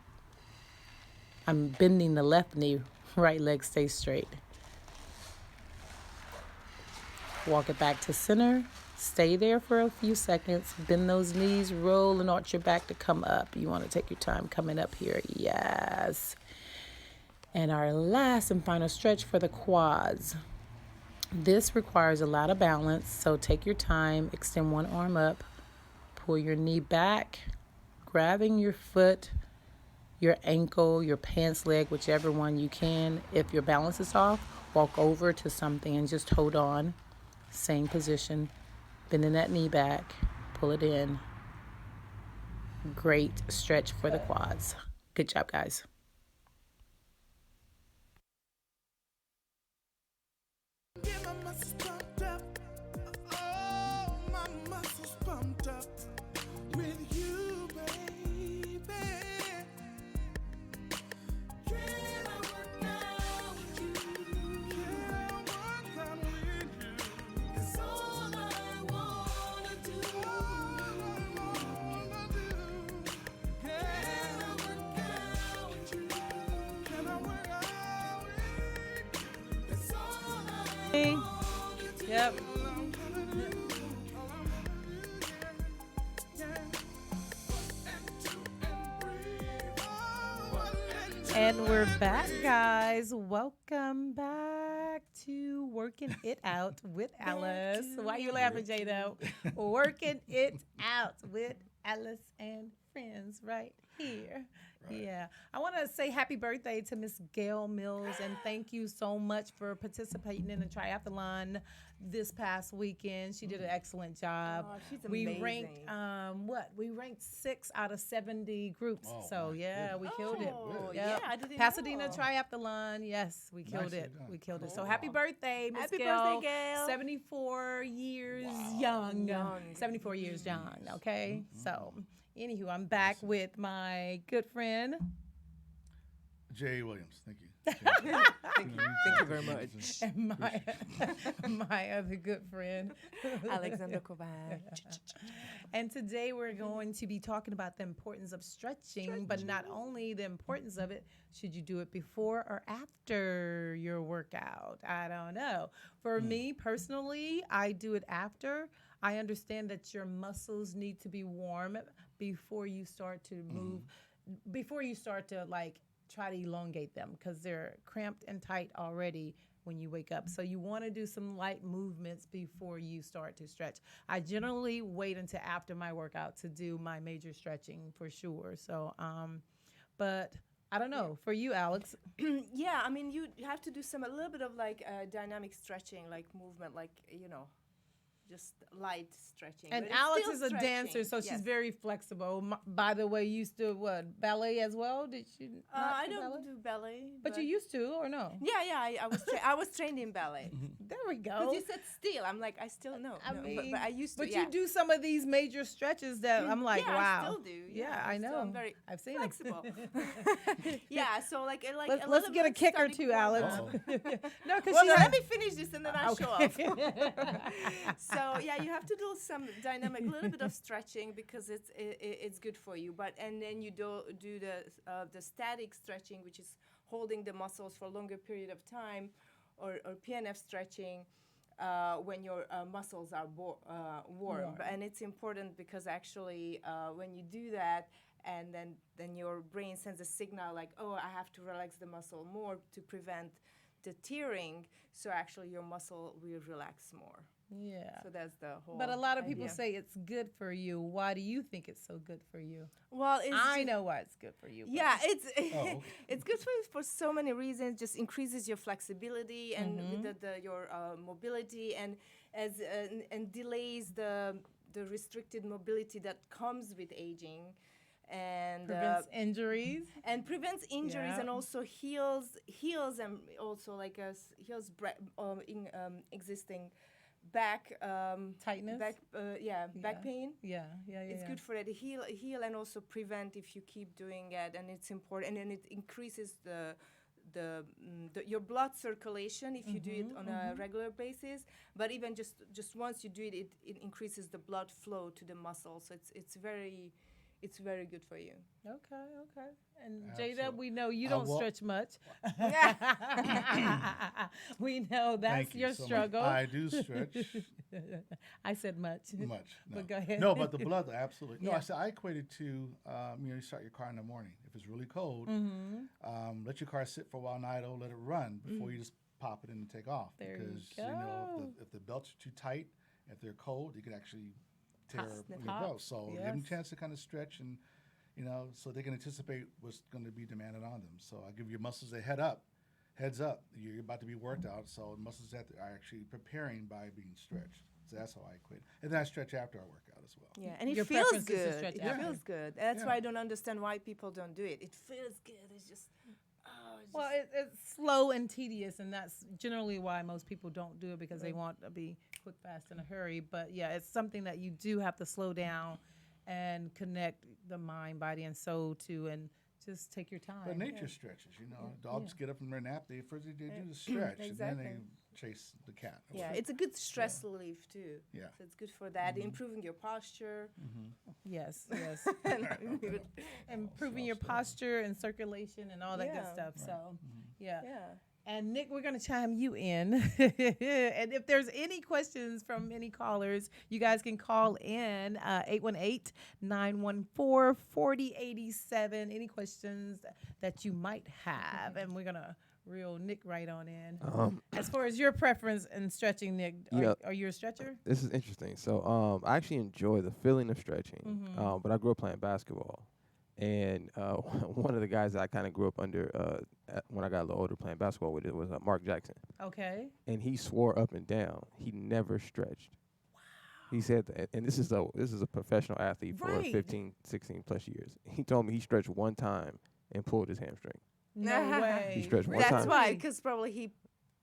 I'm bending the left knee, right leg stays straight. Walk it back to center. Stay there for a few seconds. Bend those knees, roll and arch your back to come up. You want to take your time coming up here. Yes. And our last and final stretch for the quads. This requires a lot of balance, so take your time. Extend one arm up. Pull your knee back, grabbing your foot, your ankle, your pants leg, whichever one you can. If your balance is off, walk over to something and just hold on. Same position. Bending that knee back, pull it in. Great stretch for the quads. Good job, guys. Get my muscles pumped up. Oh, my muscles pumped up with you, baby. Can I work out with you? Can I work out with you? It's all I wanna do. All I wanna do. Can I work out with you? Can I work out with you? It's all I Yep. And we're back, guys. Welcome back to Working It Out with Alice. Why you laughing, Jado? Working It Out with Alice and friends right here. Yeah. I want to say happy birthday to Miss Gail Mills and thank you so much for participating in the triathlon this past weekend. She did an excellent job. Oh, she's We amazing. ranked We ranked 6 out of 70 groups. Oh, So my yeah, we killed it. Oh, Yep. yeah, I didn't Pasadena know. Triathlon. Yes, we killed Nicely it. done. We killed it. So Cool. happy birthday, Miss Happy Gail. birthday, Gail. 74 years young. Young. 74 years young. Okay. So, anywho, I'm back with my good friend. J. Williams, thank you. Thank you very much. And my other good friend, Alexander Kovac. And today we're going to be talking about the importance of stretching, but not only the importance of it, should you do it before or after your workout? I don't know. For me personally, I do it after. I understand that your muscles need to be warm before you start to move, before you start to try to elongate them because they're cramped and tight already when you wake up. So you want to do some light movements before you start to stretch. I generally wait until after my workout to do my major stretching for sure. So, but I don't know. For you, Alex? Yeah, I mean, you have to do a little bit of dynamic stretching, movement, just light stretching. And but it's Alex still is a stretching. dancer, so Yes. she's very flexible. By the way, you used to ballet as well? Did she? Not I do don't ballet? do ballet. But you used to, or no? Yeah, I was trained in ballet. There we go. Because you said still. I'm like, I still know. I No, mean, but I used to. But yeah. you do some of these major stretches that I'm like, yeah, wow. I still do. Yeah, I so know. I'm very I've seen flexible. it. Yeah, so like a Let's little get a bit kicker static too, Alex. warm-up. No, because Well, she no, has, let me finish this and then I'll show off. So yeah, you have to do some dynamic, little bit of stretching because it's good for you. And then you do the static stretching, which is holding the muscles for a longer period of time, or PNF stretching. When your muscles are warm. And it's important because actually when you do that, and then your brain sends a signal like, oh, I have to relax the muscle more to prevent the tearing, so actually your muscle will relax more. yeah. So that's the whole But a lot of people idea. say it's good for you. Why do you think it's so good for you? Well, I know why it's good for you. but- Yeah, it's okay. it's good for you for so many reasons. Just increases your flexibility and with your mobility, and and delays the restricted mobility that comes with aging, and Prevents injuries. and prevents injuries, Yeah. and also heals and also heals existing back Tightness? back back pain. Yeah. It's good for it to heal and also prevent if you keep doing it, and it's important, and then it increases your blood circulation if you do it on a regular basis. But even just once you do it, it increases the blood flow to the muscle. So it's very good for you. Okay. And Jada, Absolutely. we know you I don't will- stretch much. We know that's Thank you your so much. struggle. I do stretch I said much. much. No. But go ahead. No, but the blood, absolutely. No, Yeah. I said I equated to, you start your car in the morning. If it's really cold, let your car sit for a while and idle, let it run before you just pop it in and take off. There you because go. if the belts are too tight, if they're cold, you can actually tear the your top. belt. So give them Yes. a chance to kind of stretch and so they can anticipate what's going to be demanded on them. So I give your muscles a heads up. You're about to be worked out, so the muscles that are actually preparing by being stretched. So that's how I equate. And then I stretch after I work out as well. Yeah, and it Your feels preference is to good. stretch It after. feels good. That's Yeah. why I don't understand why people don't do it. It feels good. It's just, Well, it's slow and tedious, and that's generally why most people don't do it because they want to be quick, fast, in a hurry. But yeah, it's something that you do have to slow down and connect the mind, body, and soul to, and just take your time. But nature stretches, dogs get up from their nap. First thing they do is stretch, and then Exactly. they chase the cat. yeah, it's a good stress relief too. Yeah. So it's good for that, improving your posture. Yes. And Improving your posture and circulation and all that good Yeah. stuff. So, yeah. yeah. And Nick, we're going to chime you in. And if there's any questions from any callers, you guys can call in 818-914-4087. Any questions that you might have. And we're going to reel Nick right on in. As far as your preference in stretching, Nick, are you a stretcher? This is interesting. So I actually enjoy the feeling of stretching, but I grew up playing basketball. And one of the guys that I kind of grew up under when I got a little older playing basketball with it was Mark Jackson. Okay. And he swore up and down he never stretched. Wow. He said that, and this is a professional athlete for Right. 15, 16 plus years. He told me he stretched one time and pulled his hamstring. No way. He stretched one That's time. why, because probably he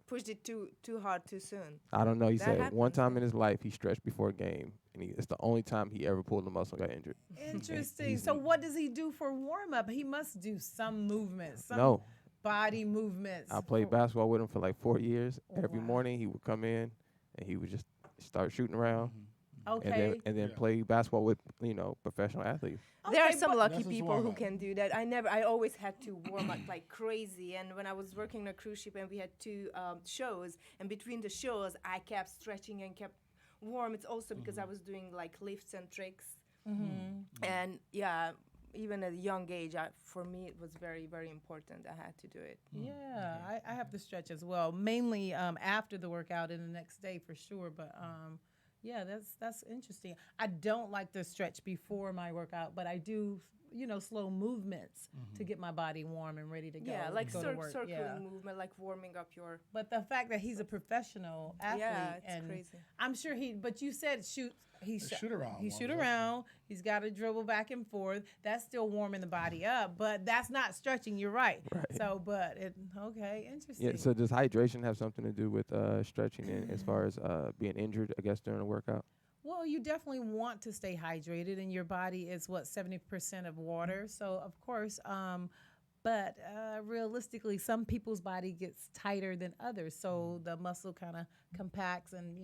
pushed it too hard too soon. I don't know. He That said one happens, time yeah. in his life he stretched before a game, and it's the only time he ever pulled a muscle and got injured. Interesting. So what does he do for warm up? He must do some movements, some No. body movements. I played basketball with him for like 4 years. Every Wow. morning he would come in and he would just start shooting around, Okay. and then Yeah. play basketball with professional athletes. There are Okay, some but- lucky That's his people who warm-up. can do that. I always had to warm up like crazy. And when I was working on a cruise ship and we had two shows, and between the shows, I kept stretching and kept warm. It's also because I was doing like lifts and tricks. And yeah, even at a young age, for me, it was very, very important. I had to do it. Yeah, I have to stretch as well, mainly after the workout and the next day for sure. But yeah, that's interesting. I don't like to stretch before my workout, but I do, slow movements to get my body warm and ready to go. Yeah, like go to work. circling Yeah. movement, like warming up your. But the fact that he's a professional athlete, Yeah, it's and crazy. I'm sure but you said shoot. He shoot around He warms shoot up. around. He's got to dribble back and forth. That's still warming the body up, but that's not stretching. You're right. So, but okay, interesting. Yeah. So does hydration have something to do with stretching and as far as being injured, I guess, during a workout? Well, you definitely want to stay hydrated, and your body is 70% of water. So, of course, but realistically, some people's body gets tighter than others. So the muscle kind of compacts and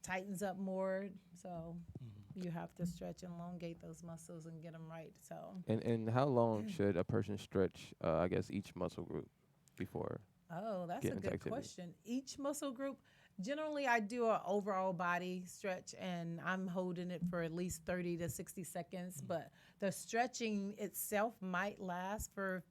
tightens up more. So you have to stretch and elongate those muscles and get them right. So And how long should a person stretch, I guess, each muscle group before? that's Get a into good activity. question. Each muscle group, generally I do an overall body stretch, and I'm holding it for at least 30 to 60 seconds. But the stretching itself might last for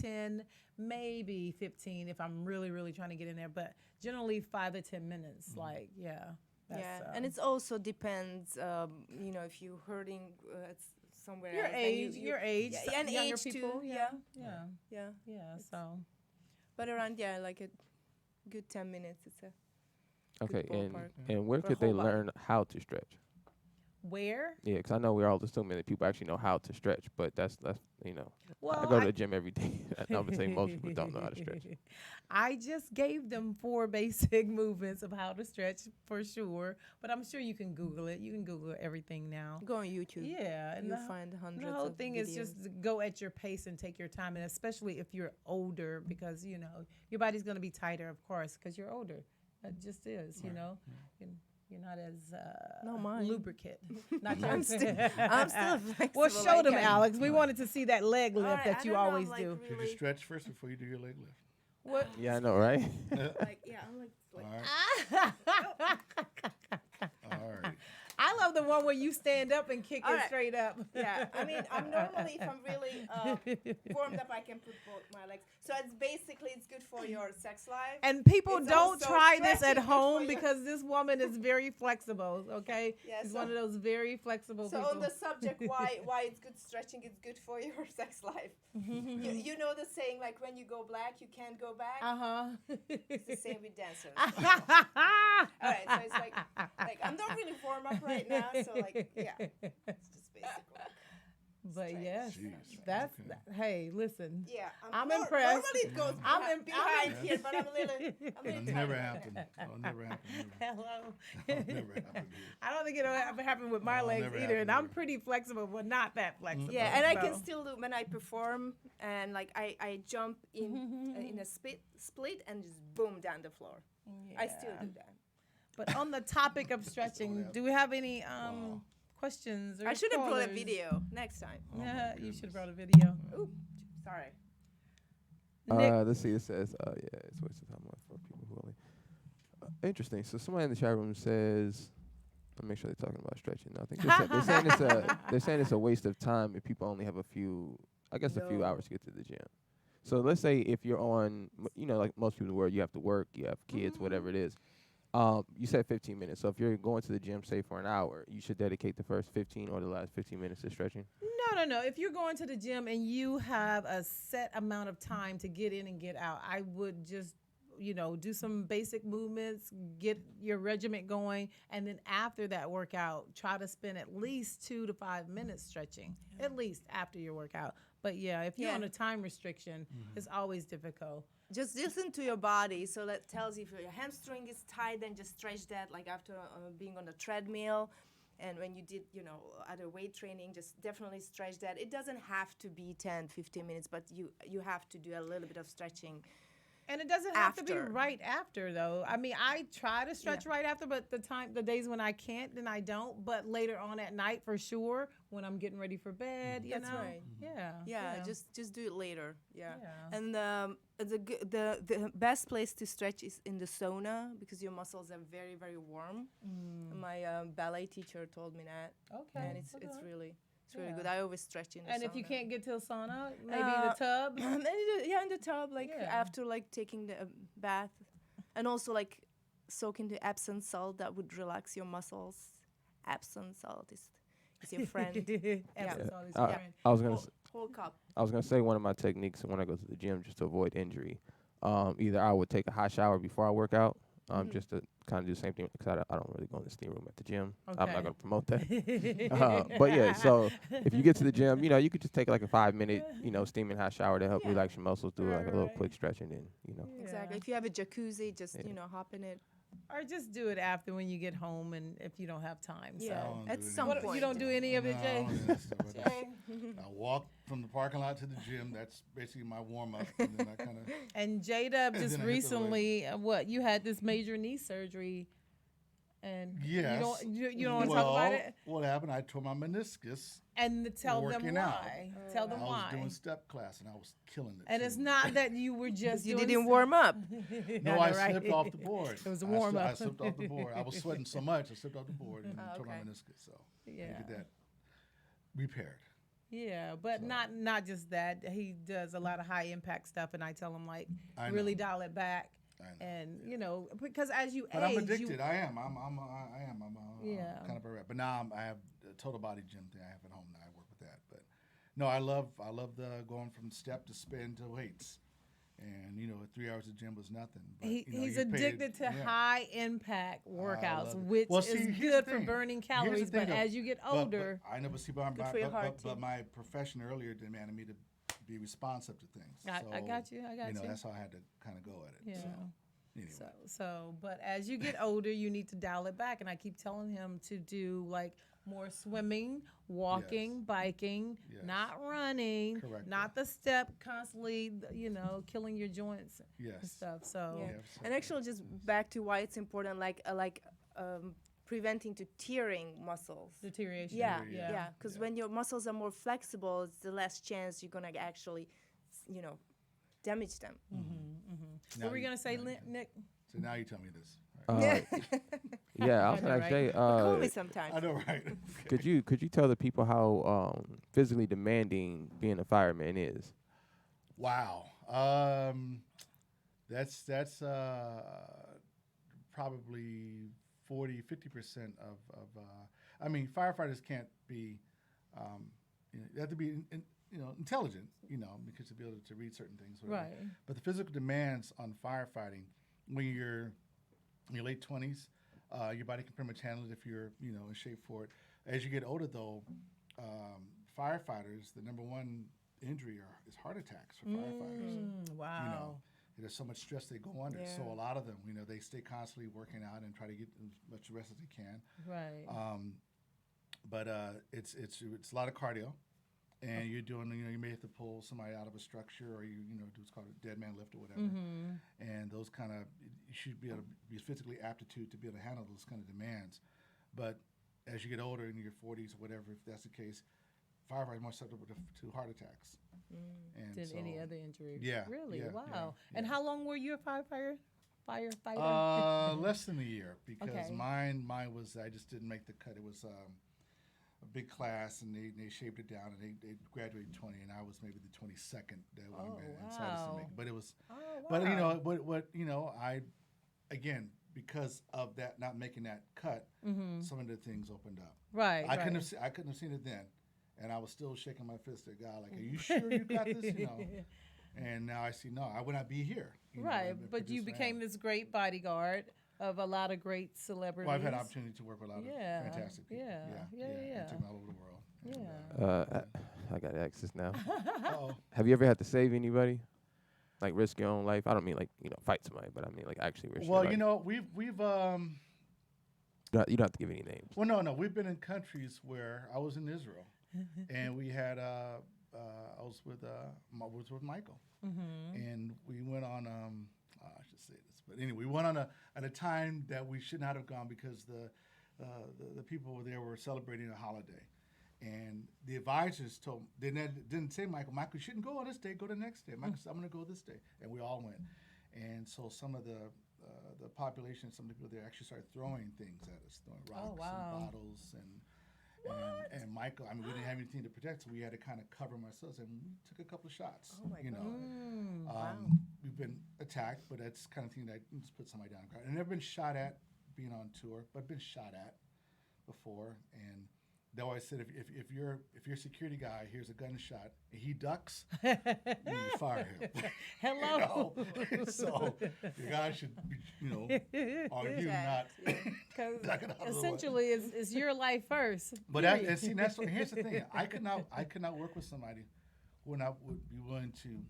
10, maybe 15 if I'm really, really trying to get in there. But generally 5 to 10 minutes. Like, yeah. That's, Yeah, and it's also depends, if you're hurting somewhere your else. then age, your age, Yeah, and younger age people. too. Yeah. Yeah. So. But around, like a good 10 minutes. It's a Okay, ballpark. and where For could they whole body. learn how to stretch? Where? Yeah, because I know we're all assuming that people actually know how to stretch, but that's you know, Well, I go to the gym every day. I would say most people don't know how to stretch. I just gave them 4 basic movements of how to stretch for sure, but I'm sure you can Google it. You can Google everything now. Go on YouTube. Yeah, and You'll the, find hundreds the whole of thing videos. is just to go at your pace and take your time, and especially if you're older, because you know your body's going to be tighter, of course, because you're older. It just is, you know. You're not as No, mine. lubricant. Not I'm yours. still flexible. Well, show them, I- Alex. We wanted to see that leg lift Alright, that I you don't know, always like, do. Did you stretch first before you do your leg lift? What? Yeah, I know, right? Like, yeah, I'm like All right. All right. I love the one where you stand up and kick All it right. straight up. Yeah, I mean, I'm normally, if I'm really warmed up, I can put both my legs. So it's basically, it's good for your sex life. And people It's don't also try this at stretching good home for you. because this woman is very flexible, okay? Yeah, She's so- one of those very flexible So people. on the subject, why it's good stretching, it's good for your sex life. You know the saying, like, when you go black, you can't go back? Uh-huh. It's the same with dancers. All right, so it's like I'm not really warm up right now, so like, yeah, it's just basically. But Stretch. yes, Jeez, that's, okay. hey, listen. Yeah, I'm impressed. Normally it goes I'm behind here, but I'm a little It'll tight never right happen. now. It'll never happen. Hello. It'll never happen. I don't think it'll ever happen with my No, legs never either, happen and I'm either. pretty flexible, but not that flexible. Yeah, and I can so. still do when I perform, and like I jump in a split and just boom down the floor. I still do that. But on the topic of stretching, do we have any questions? Or I should have brought a callers? video next time. Yeah, you should have brought a video. Ooh, sorry. Nick, Let's see. It says, yeah, it's waste of time for people who only. Interesting. So somebody in the chat room says, let me make sure they're talking about stretching. I think they're saying it's a waste of time if people only have a few hours to get to the gym. So let's say if you're on, like most people where you have to work, you have kids, whatever it is. You said 15 minutes. So if you're going to the gym, say for an hour, you should dedicate the first 15 or the last 15 minutes to stretching. No. If you're going to the gym and you have a set amount of time to get in and get out, I would just, do some basic movements, get your regiment going, and then after that workout, try to spend at least 2 to 5 minutes stretching, at least after your workout. But yeah, if you're on a time restriction, it's always difficult. Just listen to your body. So that tells you if your hamstring is tight, then just stretch that. Like after being on the treadmill, and when you did, other weight training, just definitely stretch that. It doesn't have to be 10, 15 minutes, but you have to do a little bit of stretching. And it doesn't have to be After. right after, though. I mean, I try to stretch right after, but the days when I can't, then I don't. But later on at night, for sure, when I'm getting ready for bed, That's know. right. Yeah. Just do it later. Yeah. Yeah. And the best place to stretch is in the sauna because your muscles are very, very warm. My ballet teacher told me that. Okay. And it's really Yeah. good. I always stretch in the sauna. And if you can't get to a sauna, maybe the tub. in the tub, like Yeah. after like taking the bath, and also like soaking the Epsom salt that would relax your muscles. Epsom salt is your friend. Epsom salt is Uh, your friend. I was gonna. Whole cup. I was gonna say one of my techniques when I go to the gym just to avoid injury. Either I would take a hot shower before I work out, just to kind of do the same thing because I don't really go in the steam room at the gym. I'm Okay. not gonna promote that. But yeah, so if you get to the gym, you could just take like a 5-minute, steaming hot shower to help relax your muscles, do like a little quick stretch, and then Exactly. If you have a jacuzzi, just hop in it. Or just do it after when you get home and if you don't have time. Yeah. So. don't At do some any of point. You don't do any of it, Jay? I walk from the parking lot to the gym. That's basically my warm up. And then I kind of. And J-Dub And just then I hit the recently, you had this major knee surgery, and Yes. you don't want to talk about it. What happened? I tore my meniscus. And tell them Working out. why. Tell them I was why. doing step class and I was killing it. And it's too. not that you were just You doing didn't warm up. No, know, I right? slipped off the board. It was a I warm up. slipped off the board. I was sweating so much, I slipped off the board and tore my okay. meniscus. So I Yeah. get that repaired. Yeah, but not just that. He does a lot of high impact stuff, and I tell him like I really know. dial it back. I know. And because as you But age, I'm addicted. I am. I'm Yeah. kind of a rat. But now I have a total body gym thing I have at home now. I work with that. But no, I love the going from step to spin to weights. And 3 hours of gym was nothing. But, He's you pay it- addicted to yeah. high impact workouts, love it. which Well, is see, here's good the for thing. burning Here's the calories. thing, But though. as you get But older, I know, but see, Good for your heart, but too. my profession earlier demanded me to be responsive to things. I got you. I got you. That's how I had to kind of go at it. Yeah. So, anyway. But as you get older, you need to dial it back. And I keep telling him to do like more swimming, walking, biking, Yes. not running, Correct. not the step constantly, killing your joints and Yes. stuff. So Yeah. Yeah, And actually, just back to why it's important, preventing to tearing muscles. deterioration. Yeah. Because when your muscles are more flexible, it's the less chance you're gonna actually, damage them. What were you gonna say, now you- Nick? So now you tell me this. Yeah, I was I know, gonna right? say. Call me sometimes. I know, right? Could you tell the people how physically demanding being a fireman is? Wow. That's probably 50% of I mean, firefighters can't be they have to be intelligent, because to be able to read certain things, whatever. Right. But the physical demands on firefighting, when you're in your late 20s, your body can pretty much handle it if you're in shape for it. As you get older, though, firefighters, the number one injury is heart attacks for firefighters. Wow. There's so much stress they go under. Yeah. So a lot of them, they stay constantly working out and try to get as much rest as they can. Right. But it's a lot of cardio, and you're doing you may have to pull somebody out of a structure, or do what's called a dead man lift or whatever. And those kind of you should be able to be physically aptitude to be able to handle those kind of demands. But as you get older, in your 40s or whatever, if that's the case, firefighters are more susceptible to heart attacks. And Than so, any other injury. Yeah. Really? yeah, Wow. yeah, And yeah. how long were you a firefighter? Less than a year, because Okay. mine was I just didn't make the cut. It was a big class, and they shaped it down, and they graduated 20, and I was maybe the 22nd that went Oh, in, so I just didn't make wow. it. But it was, Oh, but wow. I again, because of that not making that cut, some of the things opened up. Right. I right. couldn't have seen it then, and I was still shaking my fist at God, like, "Are you sure you got this?" And now I see, no, I would not be here. Right, and but you produce what I became am. this great bodyguard of a lot of great celebrities. Well, I've had opportunity to work with a lot of Yeah, fantastic people. yeah. And took me all over the world. Yeah. I gotta ask this now. Uh-oh. Have you ever had to save anybody? Like risk your own life? I don't mean like fight somebody, but I mean like actually risk Well, your life. we've You don't have to give any names. well, no, we've been in countries where I was in Israel, and we had I was with Michael, and we went on I should say this, but anyway, we went on at a time that we should not have gone, because the people there were celebrating a holiday, and the advisors didn't say, Michael, you shouldn't go on this day, go the next day. Michael said, I'm going to go this day, and we all went. And so some of the population, some of the people there actually started throwing things at us, throwing rocks and bottles and Michael, I mean, we didn't have anything to protect, so we had to kind of cover them ourselves, and we took a couple of shots. Oh my God. Wow. We've been attacked, but that's the kind of thing that you just put somebody down. I've never been shot at being on tour, but been shot at before. And they always said, if you're a security guy, here's a gunshot, and he ducks, you need to fire him. Hello. So your guy should be, on you, not. Because ducking out of the way. essentially, it's your life first. But period. here's the thing: I could not work with somebody who would be willing to,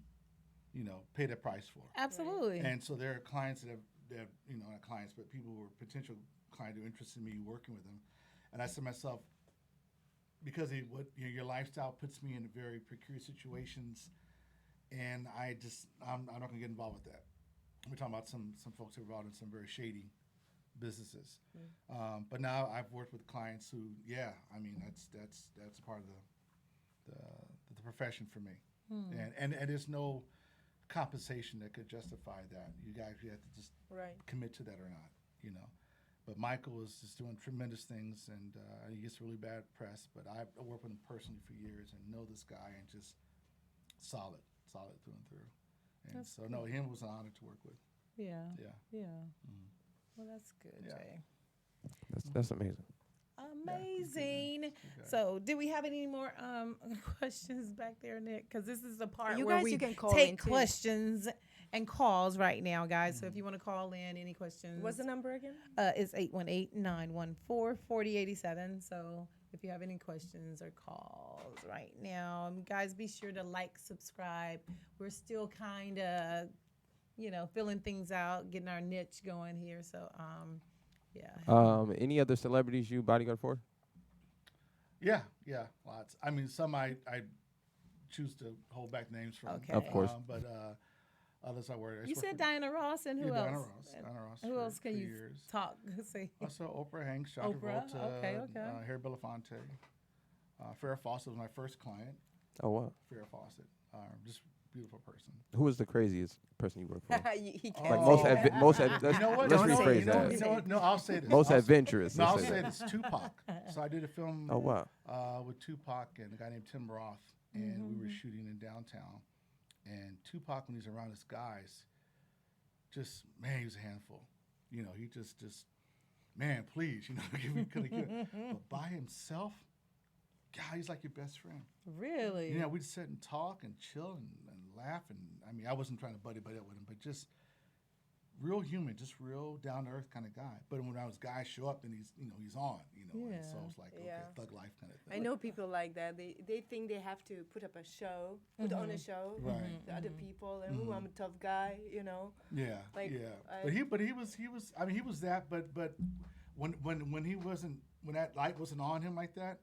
pay the price for. Absolutely. And so there are clients that have not clients, but people who are potential clients who are interested in me working with them. And I said to myself, because your lifestyle puts me in very precarious situations, and I'm not going to get involved with that. We're talking about some folks who are involved in some very shady businesses. But now I've worked with clients who, that's part of the profession for me. And there's no compensation that could justify that. You have to just commit to that or not, But Michael is just doing tremendous things, and he gets really bad press. But I've worked with him personally for years and know this guy, and just solid through and through. And That's so, no, him was an honor to work with. Yeah. Yeah. Well, that's good, Yeah. Jay. That's amazing. Amazing. Okay. So, do we have any more questions back there, Nick? Because this is the part You where guys, we you can call in take too. questions and calls right now, guys. So if you want to call in, any questions. What's the number again? It's 818-914-4087. So if you have any questions or calls right now, guys, be sure to like, subscribe. We're still kind of, filling things out, getting our niche going here. So, yeah. Any other celebrities you bodyguard for? Yeah, lots. I mean, some I choose to hold back names from. Okay. Of course. But others I work. You said Diana Ross, and who else? Diana Ross. Who else can you years. talk? Say. Also, Oprah Hanks, John Oprah, Travolta, okay. Harry Belafonte. Farrah Fawcett was my first client. Oh, wow. Farrah Fawcett, just beautiful person. Who was the craziest person you worked for? He can't. Like let's You know what? let's No, rephrase you know, that. you know what? No, I'll say this. Most I'll adventurous. No, I'll let's say that. this. Tupac. So I did a film Oh, wow. with Tupac and a guy named Tim Roth, and we were shooting in downtown. And Tupac, when he's around his guys, just, man, he was a handful. He just, man, please, give me, but by himself, God, he's like your best friend. Really? We'd sit and talk and chill and laugh. And I mean, I wasn't trying to buddy up with him, but just real human, just real down to earth kind of guy. But when those guys show up, then he's on, and so it's like, okay, thug life kind of thing. I know people like that. They think they have to put up a show, put on a show, Right. to other people, and I'm a tough guy, Yeah, Like, yeah. But he was. I mean, he was that. But when he wasn't, when that light wasn't on him like that,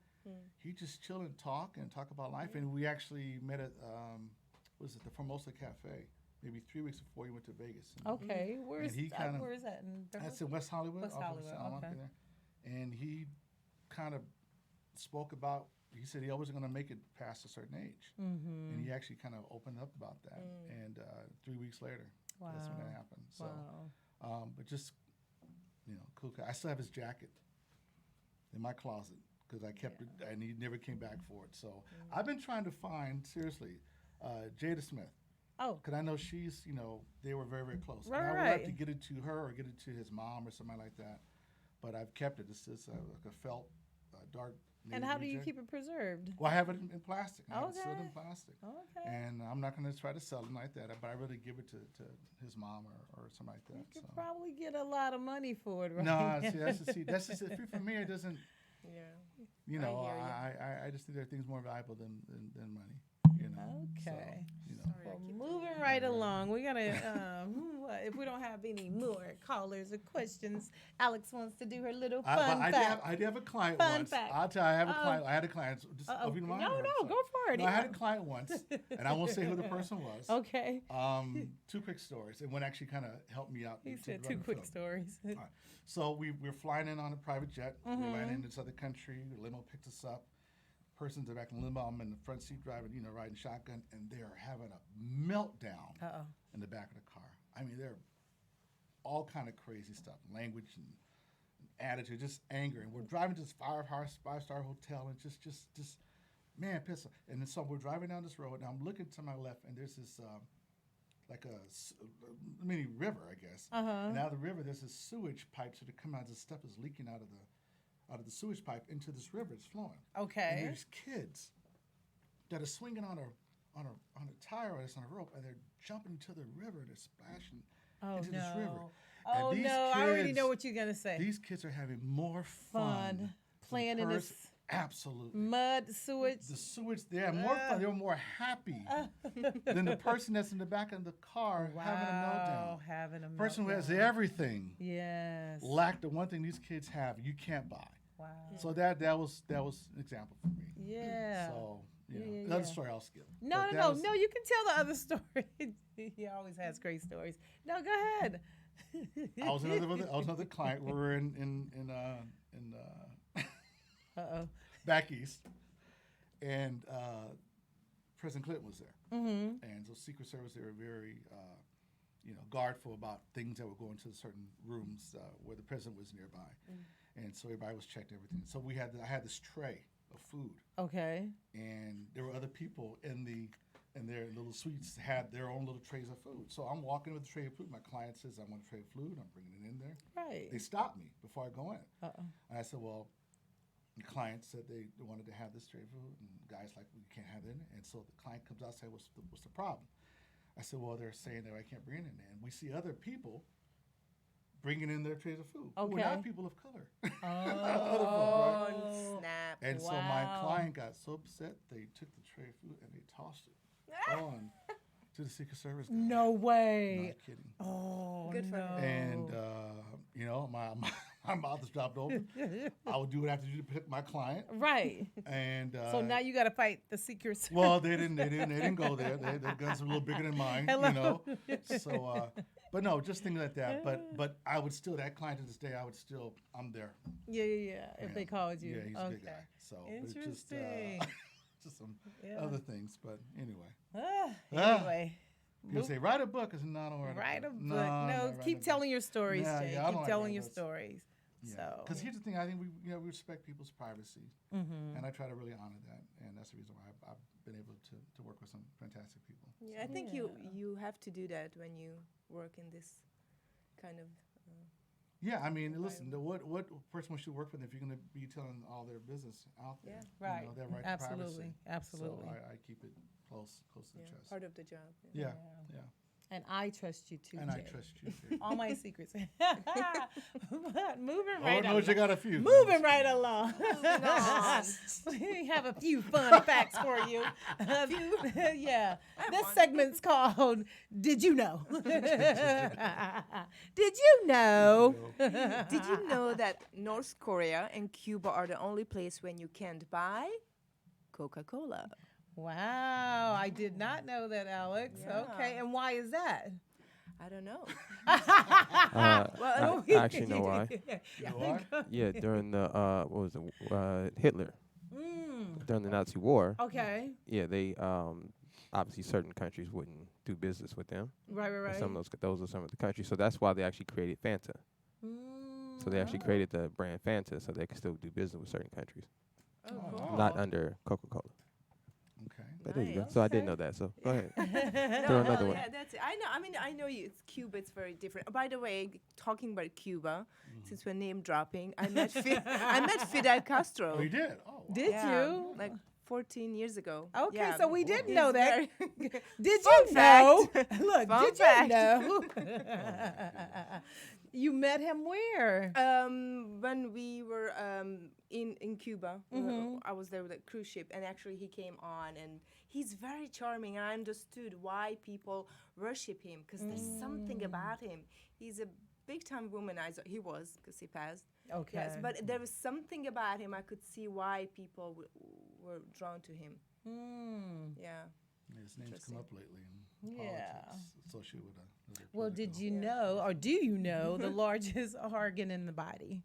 he just chill and talk about life. And we actually met at the Formosa Cafe. Maybe 3 weeks before he went to Vegas. Okay, where is that? That's in West Hollywood. West off of Hollywood, Salmon okay. there. And he kind of spoke about, he said he wasn't going to make it past a certain age. And he actually kind of opened up about that. And 3 weeks later, that's when that happened. So, but just, cool guy. I still have his jacket in my closet because I kept it, and he never came back for it. So I've been trying to find, seriously, Jada Smith. Oh. Because I know she's, they were very, very close. Right, and I would right. like to get it to her or get it to his mom or somebody like that. But I've kept it. It's just like a felt, dark. And how do you keep it preserved? Well, I have it in plastic. I have it sealed in Okay. plastic. Okay. And I'm not going to try to sell it like that, but I really give it to his mom or somebody like that. You could probably get a lot of money for it, right? No, that's just for me. It doesn't. Yeah. I just think there are things more valuable than money. Okay. So, Well, moving right along, we're gonna. If we don't have any more callers or questions, Alex wants to do her little fun fact. I did have a client Fun once. fact. I'll tell you, I had a client. Just, if you don't mind, No, or no, something. go for it. No, I had a client once, and I won't say who the person was. Okay. Two quick stories, and one actually kind of helped me out. He to said run two the quick film. stories. All right. So we're flying in on a private jet. We're landing in this other country. The limo picks us up. Person's back in the limo. I'm in the front seat driving, riding shotgun, and they're having a meltdown in the back of the car. I mean, they're all kind of crazy stuff, language and attitude, just anger. And we're driving to this five-star hotel, and just man, piss off. And then so we're driving down this road, and I'm looking to my left, and there's this like a mini river, I guess. And out of the river, there's this sewage pipe, so to come out, this stuff is leaking out of the sewage pipe into this river. It's flowing. Okay. And there's kids that are swinging on a tire or on a rope, and they're jumping into the river. They're splashing into this river. Oh And these no! I already kids- know what you're gonna say. These kids are having more fun than playing the in person- this Absolutely. mud sewage. The sewage, they have more fun. They were more happy than the person that's in the back of the car having a meltdown. Having a meltdown. Person who has everything Yes. lack the one thing these kids have you can't buy. Wow. So that was an example for me. Yeah. So Yeah, the other yeah. story I'll skip. No, But no, that no, was- no. You can tell the other story. He always has great stories. No, go ahead. I was another client. We were in back east, and President Clinton was there, and so Secret Service, they were very guardful about things that were going to certain rooms where the president was nearby, and so everybody was checked everything. So I had this tray of food, Okay. and there were other people in their little suites had their own little trays of food. So I'm walking with a tray of food. My client says, I want a tray of food. I'm bringing it in there. Right. They stopped me before I go in. Uh-oh. And I said, well, the client said they wanted to have this tray of food. And the guy's like, we can't have it in it. And so the client comes out and says, what's the problem? I said, well, they're saying that I can't bring it in. And we see other people bringing in their trays of food who are Okay. not people of color. Oh, snap. And so my Wow. client got so upset, they took the tray of food and they tossed it on to the Secret Service guy. No way. Not kidding. Oh, Good for no. And, you know, my mouth is dropped open. I would do what I have to do to protect my client. Right. And So now you got to fight the Secret Service. well, they didn't go there. Their guns are a little bigger than mine, Hello. you know. So, but no, just things like that. But I would still, that client to this day, I'm there. Yeah. If Yeah. they called you. Yeah, he's a good guy. So but Interesting. just some Yeah. other things. But anyway, Anyway. people say write a book. I said no, I don't write Write a a book. book. No, I'm not writing a keep book. telling your stories, Yeah, Jay. yeah, I don't Keep like telling writing your books. stories. Yeah. So. Because here's the thing, I think we respect people's privacy, Mm-hmm. and I try to really honor that, and that's the reason why I've been able to work with some fantastic people. Yeah, I think you have to do that when you work in this kind of. Yeah, I mean, listen, what person should work with if you're going to be telling all their business out there? Yeah. Right. You know, their right to Absolutely. privacy. Absolutely. So I keep it close to the chest. Part of the job. Yeah, yeah. And I trust you too, And I Jay. trust you. Too. All my secrets. Moving Lord right knows you along. got a few. Moving right along. on. We have a few fun facts for you. Yeah. This segment's called Did You Know? Did you know? Did you know that North Korea and Cuba are the only place when you can't buy Coca-Cola? Wow. I did not know that, Alex. Yeah. Okay. And why is that? I don't know. Well, I actually know why. You know why? Yeah, during the what was it? Hitler Mm. during the Nazi War. Okay. Yeah, they obviously certain countries wouldn't do business with them. Right. And some of those are some of the countries. So that's why they actually created Fanta. So they actually created the brand Fanta so they could still do business with certain countries, Oh, Oh. cool. not under Coca-Cola. Okay. But there you go. Nice. So I didn't know that. So go ahead. No, Throw another one. yeah, that's it. I know. I mean, I know you. It's Cuba. It's very different. By the way, talking about Cuba, since we're name dropping, I met Fidel Castro. Oh, you did? Oh, wow. Did Yeah, you? like 14 years ago. Okay, Yeah. so we didn't He's know that. very- Did Fun you know? fact. Look, Fun did fact. you know? You met him where? When we were in Cuba, I was there with a cruise ship, and actually he came on, and he's very charming. And I understood why people worship him because there's something about him. He's a big-time womanizer. He was because he passed. Okay. Yes, but there was something about him. I could see why people were drawn to him. Yeah. His name's come up lately in Yeah. politics associated with a Well, did you know, or do you know, the largest organ in the body?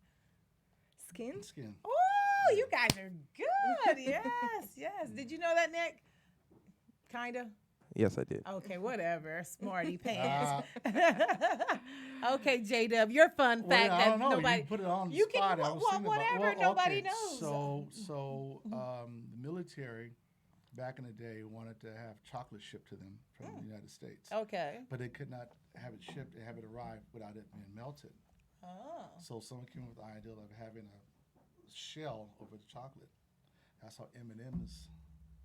Skin? skin? Oh, you guys are good. Yes. Did you know that, Nick? Kinda. Yes, I did. Okay, whatever. Smarty pants. Okay, J-Dub, your fun Well, fact yeah, I that don't know. nobody. You put it on the you can- spot. I wha- was wha- thinking about- whatever, well, nobody okay, knows. So the military back in the day wanted to have chocolate shipped to them from the United States, Okay. but they could not have it shipped and have it arrive without it being melted. Oh. So someone came up with the idea of having a shell over the chocolate. That's how M&Ms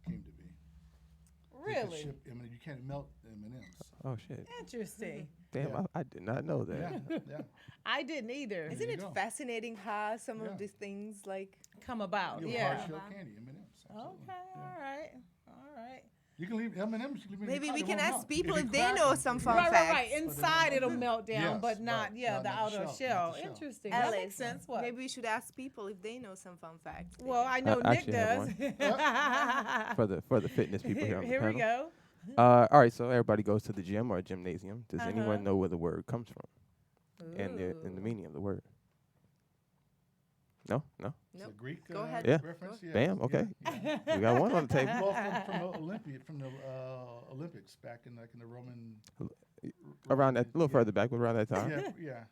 came to be. You could Really? ship M&Ms. You can't melt M&Ms. Oh shit. Interesting. Damn, Yeah. I did not know that. Yeah. I didn't either. Isn't you it go. fascinating how some Yeah. of these things like Come about. You have Yeah. hard shell candy, M&Ms. absolutely. Okay. Yeah. All right. You can leave M&Ms. You can leave maybe in we your can car, they ask won't people melt. if you they crack know them, some they fun won't. Right. facts. Inside it'll melt down, Yes, but not right. the Not the outer shell, not shell. the shell. Interesting. That Alex, makes sense. What? maybe we should ask people if they know some fun facts. Well, I know I Nick actually have does. for the fitness people here on the Here we panel. go. All right, so everybody goes to the gym or a gymnasium. Does anyone know where the word comes from and the meaning of the word? No. It's a Nope. Greek Go ahead. Yeah. reference. Yeah. Bam. Okay. Yeah. We got one on the table. Well, from the Olympics back in the Roman. Around that, a little yeah. further back, but around that time. Yeah.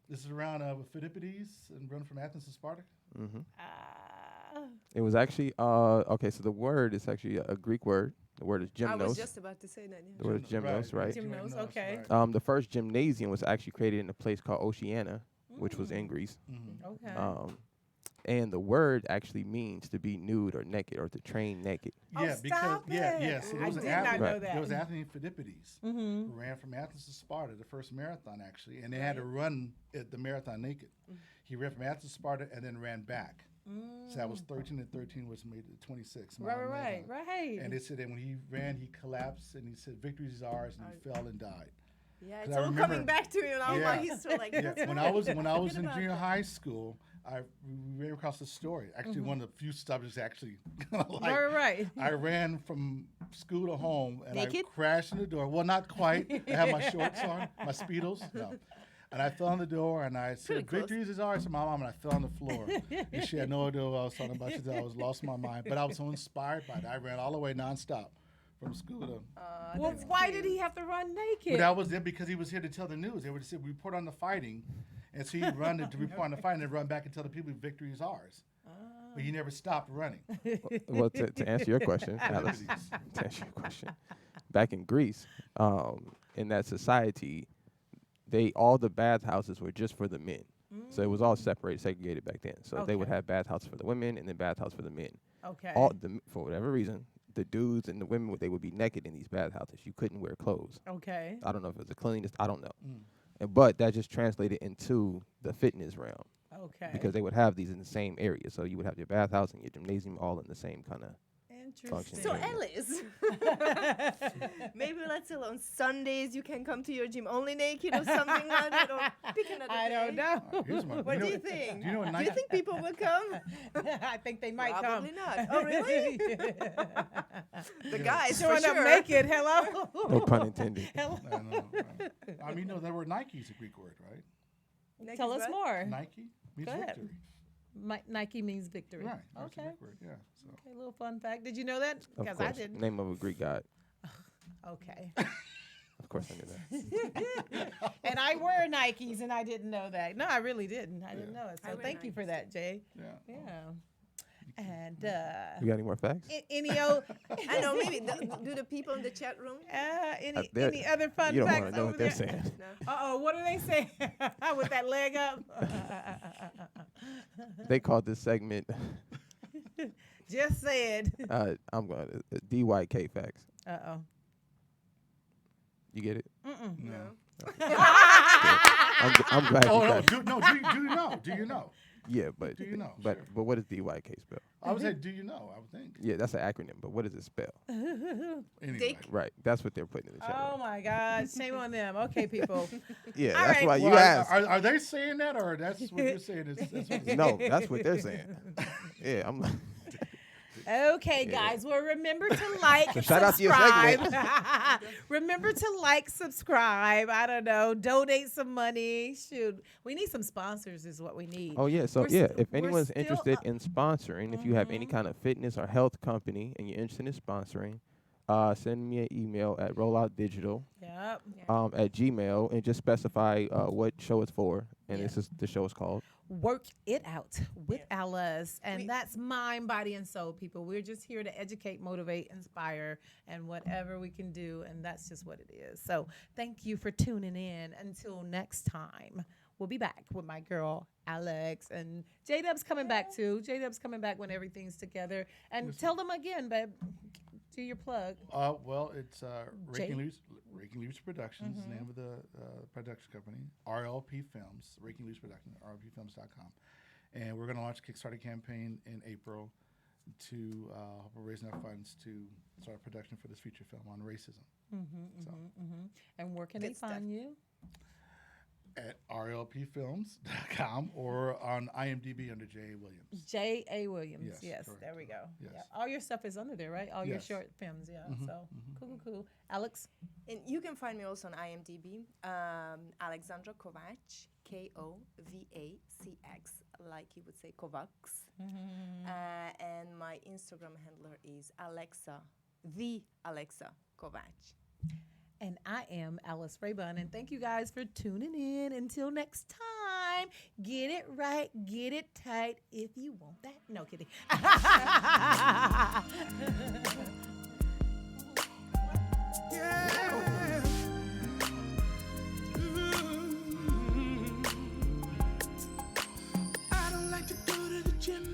This is around with Philippides and run from Athens to Sparta. hmm Ah. It was actually okay. So the word is actually a Greek word. The word is I gymnos. was just about to say that. The word is gymnos, right? Gymnos, okay. The first gymnasium was actually created in a place called Oceania, which was in Greece. Mm-hmm. Okay. And the word actually means to be nude or naked or to train naked. Yeah, because stop yes, it. it I was an did not athlete. know that. There was an athlete named Phidippides who ran from Athens to Sparta, the first marathon actually, and they had to run the marathon naked. He ran from Athens to Sparta and then ran back. So that was 13 and 13 was made to 26. Right. And they said that when he ran, he collapsed and he said, "Victory is ours," and he fell and died. Yeah, 'Cause it's I all remember- coming back to me in all my history. Like, Yeah, that's when right. I was in Forget junior about high school, we ran across the story. Actually, one of the few subjects actually. Like, Right. I ran from school to home and Naked? I crashed in the door. Well, not quite. I had my shorts on, my Speedos. No. And I fell on the door and I said, close. "Victory is ours," to my mom, and I fell on the floor. And she had no idea what I was talking about. She said I was lost my mind. But I was so inspired by that. I ran all the way nonstop from school to. Well, why did he have to run naked? But that was it because he was here to tell the news. They would say, "Report on the fighting." And so he'd run to report on the fighting and run back and tell the people victory is ours. But he never stopped running. Well, to answer your question, Alex, to answer your question, back in Greece, in that society, all the bathhouses were just for the men. So it was all separated, segregated back then. So they would Okay. have bathhouses for the women and then bathhouses for the men. Okay. For whatever reason, the dudes and the women, they would be naked in these bathhouses. You couldn't wear clothes. Okay. I don't know if it was the cleanliness. I don't know. But that just translated into the fitness realm Okay. because they would have these in the same area. So you would have your bathhouse and your gymnasium all in the same kind of. Interesting. So Yeah. Alice, maybe let's say on Sundays you can come to your gym only naked or something like that, or pick another I don't day. know. Here's one. What do you think? Do you know what Do you think people will come? I think they might Probably come. not. Oh, really? The guys, for Showing up sure. naked. Hello. No pun intended. Hello. I know. Right. I mean, no, that word Nike is a Greek word, right? Next Tell is us what? more. Nike means Go ahead. victory. Nike means victory. Right. That's a Okay. Greek word. Yeah. So. Okay, little fun fact. Did you know that? Of Because I course, didn't. name of a Greek god. Okay. Of course, I knew that. And I wear Nikes, and I didn't know that. No, I really didn't. I didn't Yeah. know it. I So wear thank you for Nikes. that, Jay. Yeah. Yeah. And You got any more facts? any I know, maybe do the people in the chat room? they're- any other fun You don't facts want to know over what they're there? saying. No. Uh-oh, what are they saying? With that leg up? They called this segment, Just said. I'm going to DYK facts. Uh-oh. You get it? No. I'm glad Oh you no! got it. Do you know? Do you know? Yeah, but Do you know? But Sure. but what does DYK spell? I would say, do you know? I would think. Yeah, that's an acronym. But what does it spell? Anyway. Dick. Right, that's what they're putting in the chat. Oh room. my God. Shame on them. Okay, people. Yeah, All that's right. why you Well, asked. Are they saying that, or that's what you're saying? That's what it's No, that's what they're saying. Yeah, I'm. Okay, Yeah. guys. Well, remember to like, So shout out to your subscribe. segment. Remember to like, subscribe. I don't know. Donate some money. Shoot, we need some sponsors. Is what we need. Oh yeah, so We're yeah, st- if we're anyone's still interested up- in sponsoring, if you have any kind of fitness or health company and you're interested in sponsoring, send me an email at rolloutdigital Yep. at Gmail and just specify what show it's for, and Yeah. this is the show is called. Work it out with Alice, and that's mind, body, and soul, people. We're just here to educate, motivate, inspire, and whatever we can do, and that's just what it is. So thank you for tuning in. Until next time, we'll be back with my girl Alex, and J-Dub's coming back too. J-Dub's coming back when everything's together. And tell them again, babe. Do your plug. Well, it's Jay? Raking Leaves Productions is the name of the production company. RLP Films, Raking Leaves Productions, rlpfilms.com. And we're going to launch a Kickstarter campaign in April to help raise enough funds to start production for this feature film on racism. And where can they Good stuff. find you? At rlpfilms.com or on IMDb under J.A. Williams. J.A. Williams. Yes, Yes, correct. there we go. Yes. Yeah. All your stuff is under there, right? All your Yes. short films, yeah. So cool. Alex? And you can find me also on IMDb, Alexandra Kovac, Kovacx, like you would say Kovacs. And my Instagram handler is Alexa, the Alexa Kovac. And I am Alice Raibon. And thank you guys for tuning in. Until next time, get it right, get it tight if you want that. No kidding. Yeah. I don't like to go to the gym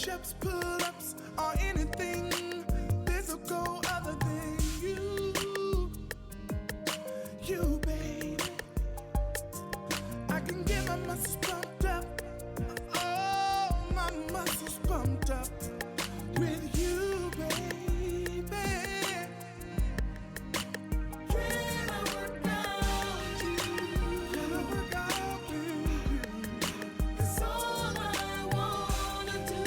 push-ups, pull-ups, or anything physical other than you, baby. I can get my muscles pumped up, oh, my muscles pumped up with you, baby. Can I work out with you? Can I work out with you? That's all I wanna do.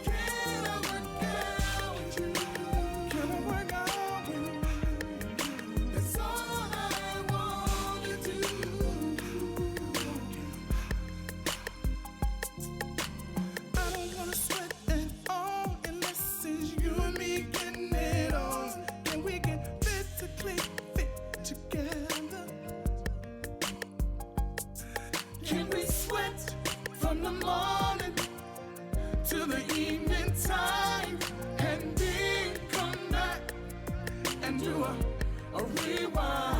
Can I work out with you? Can I work out with you? That's all I wanna do. I don't wanna sweat at all unless it's you and me getting it on. And we can physically fit together. Can we sweat from the morning to the evening time and then come back and do a rewind?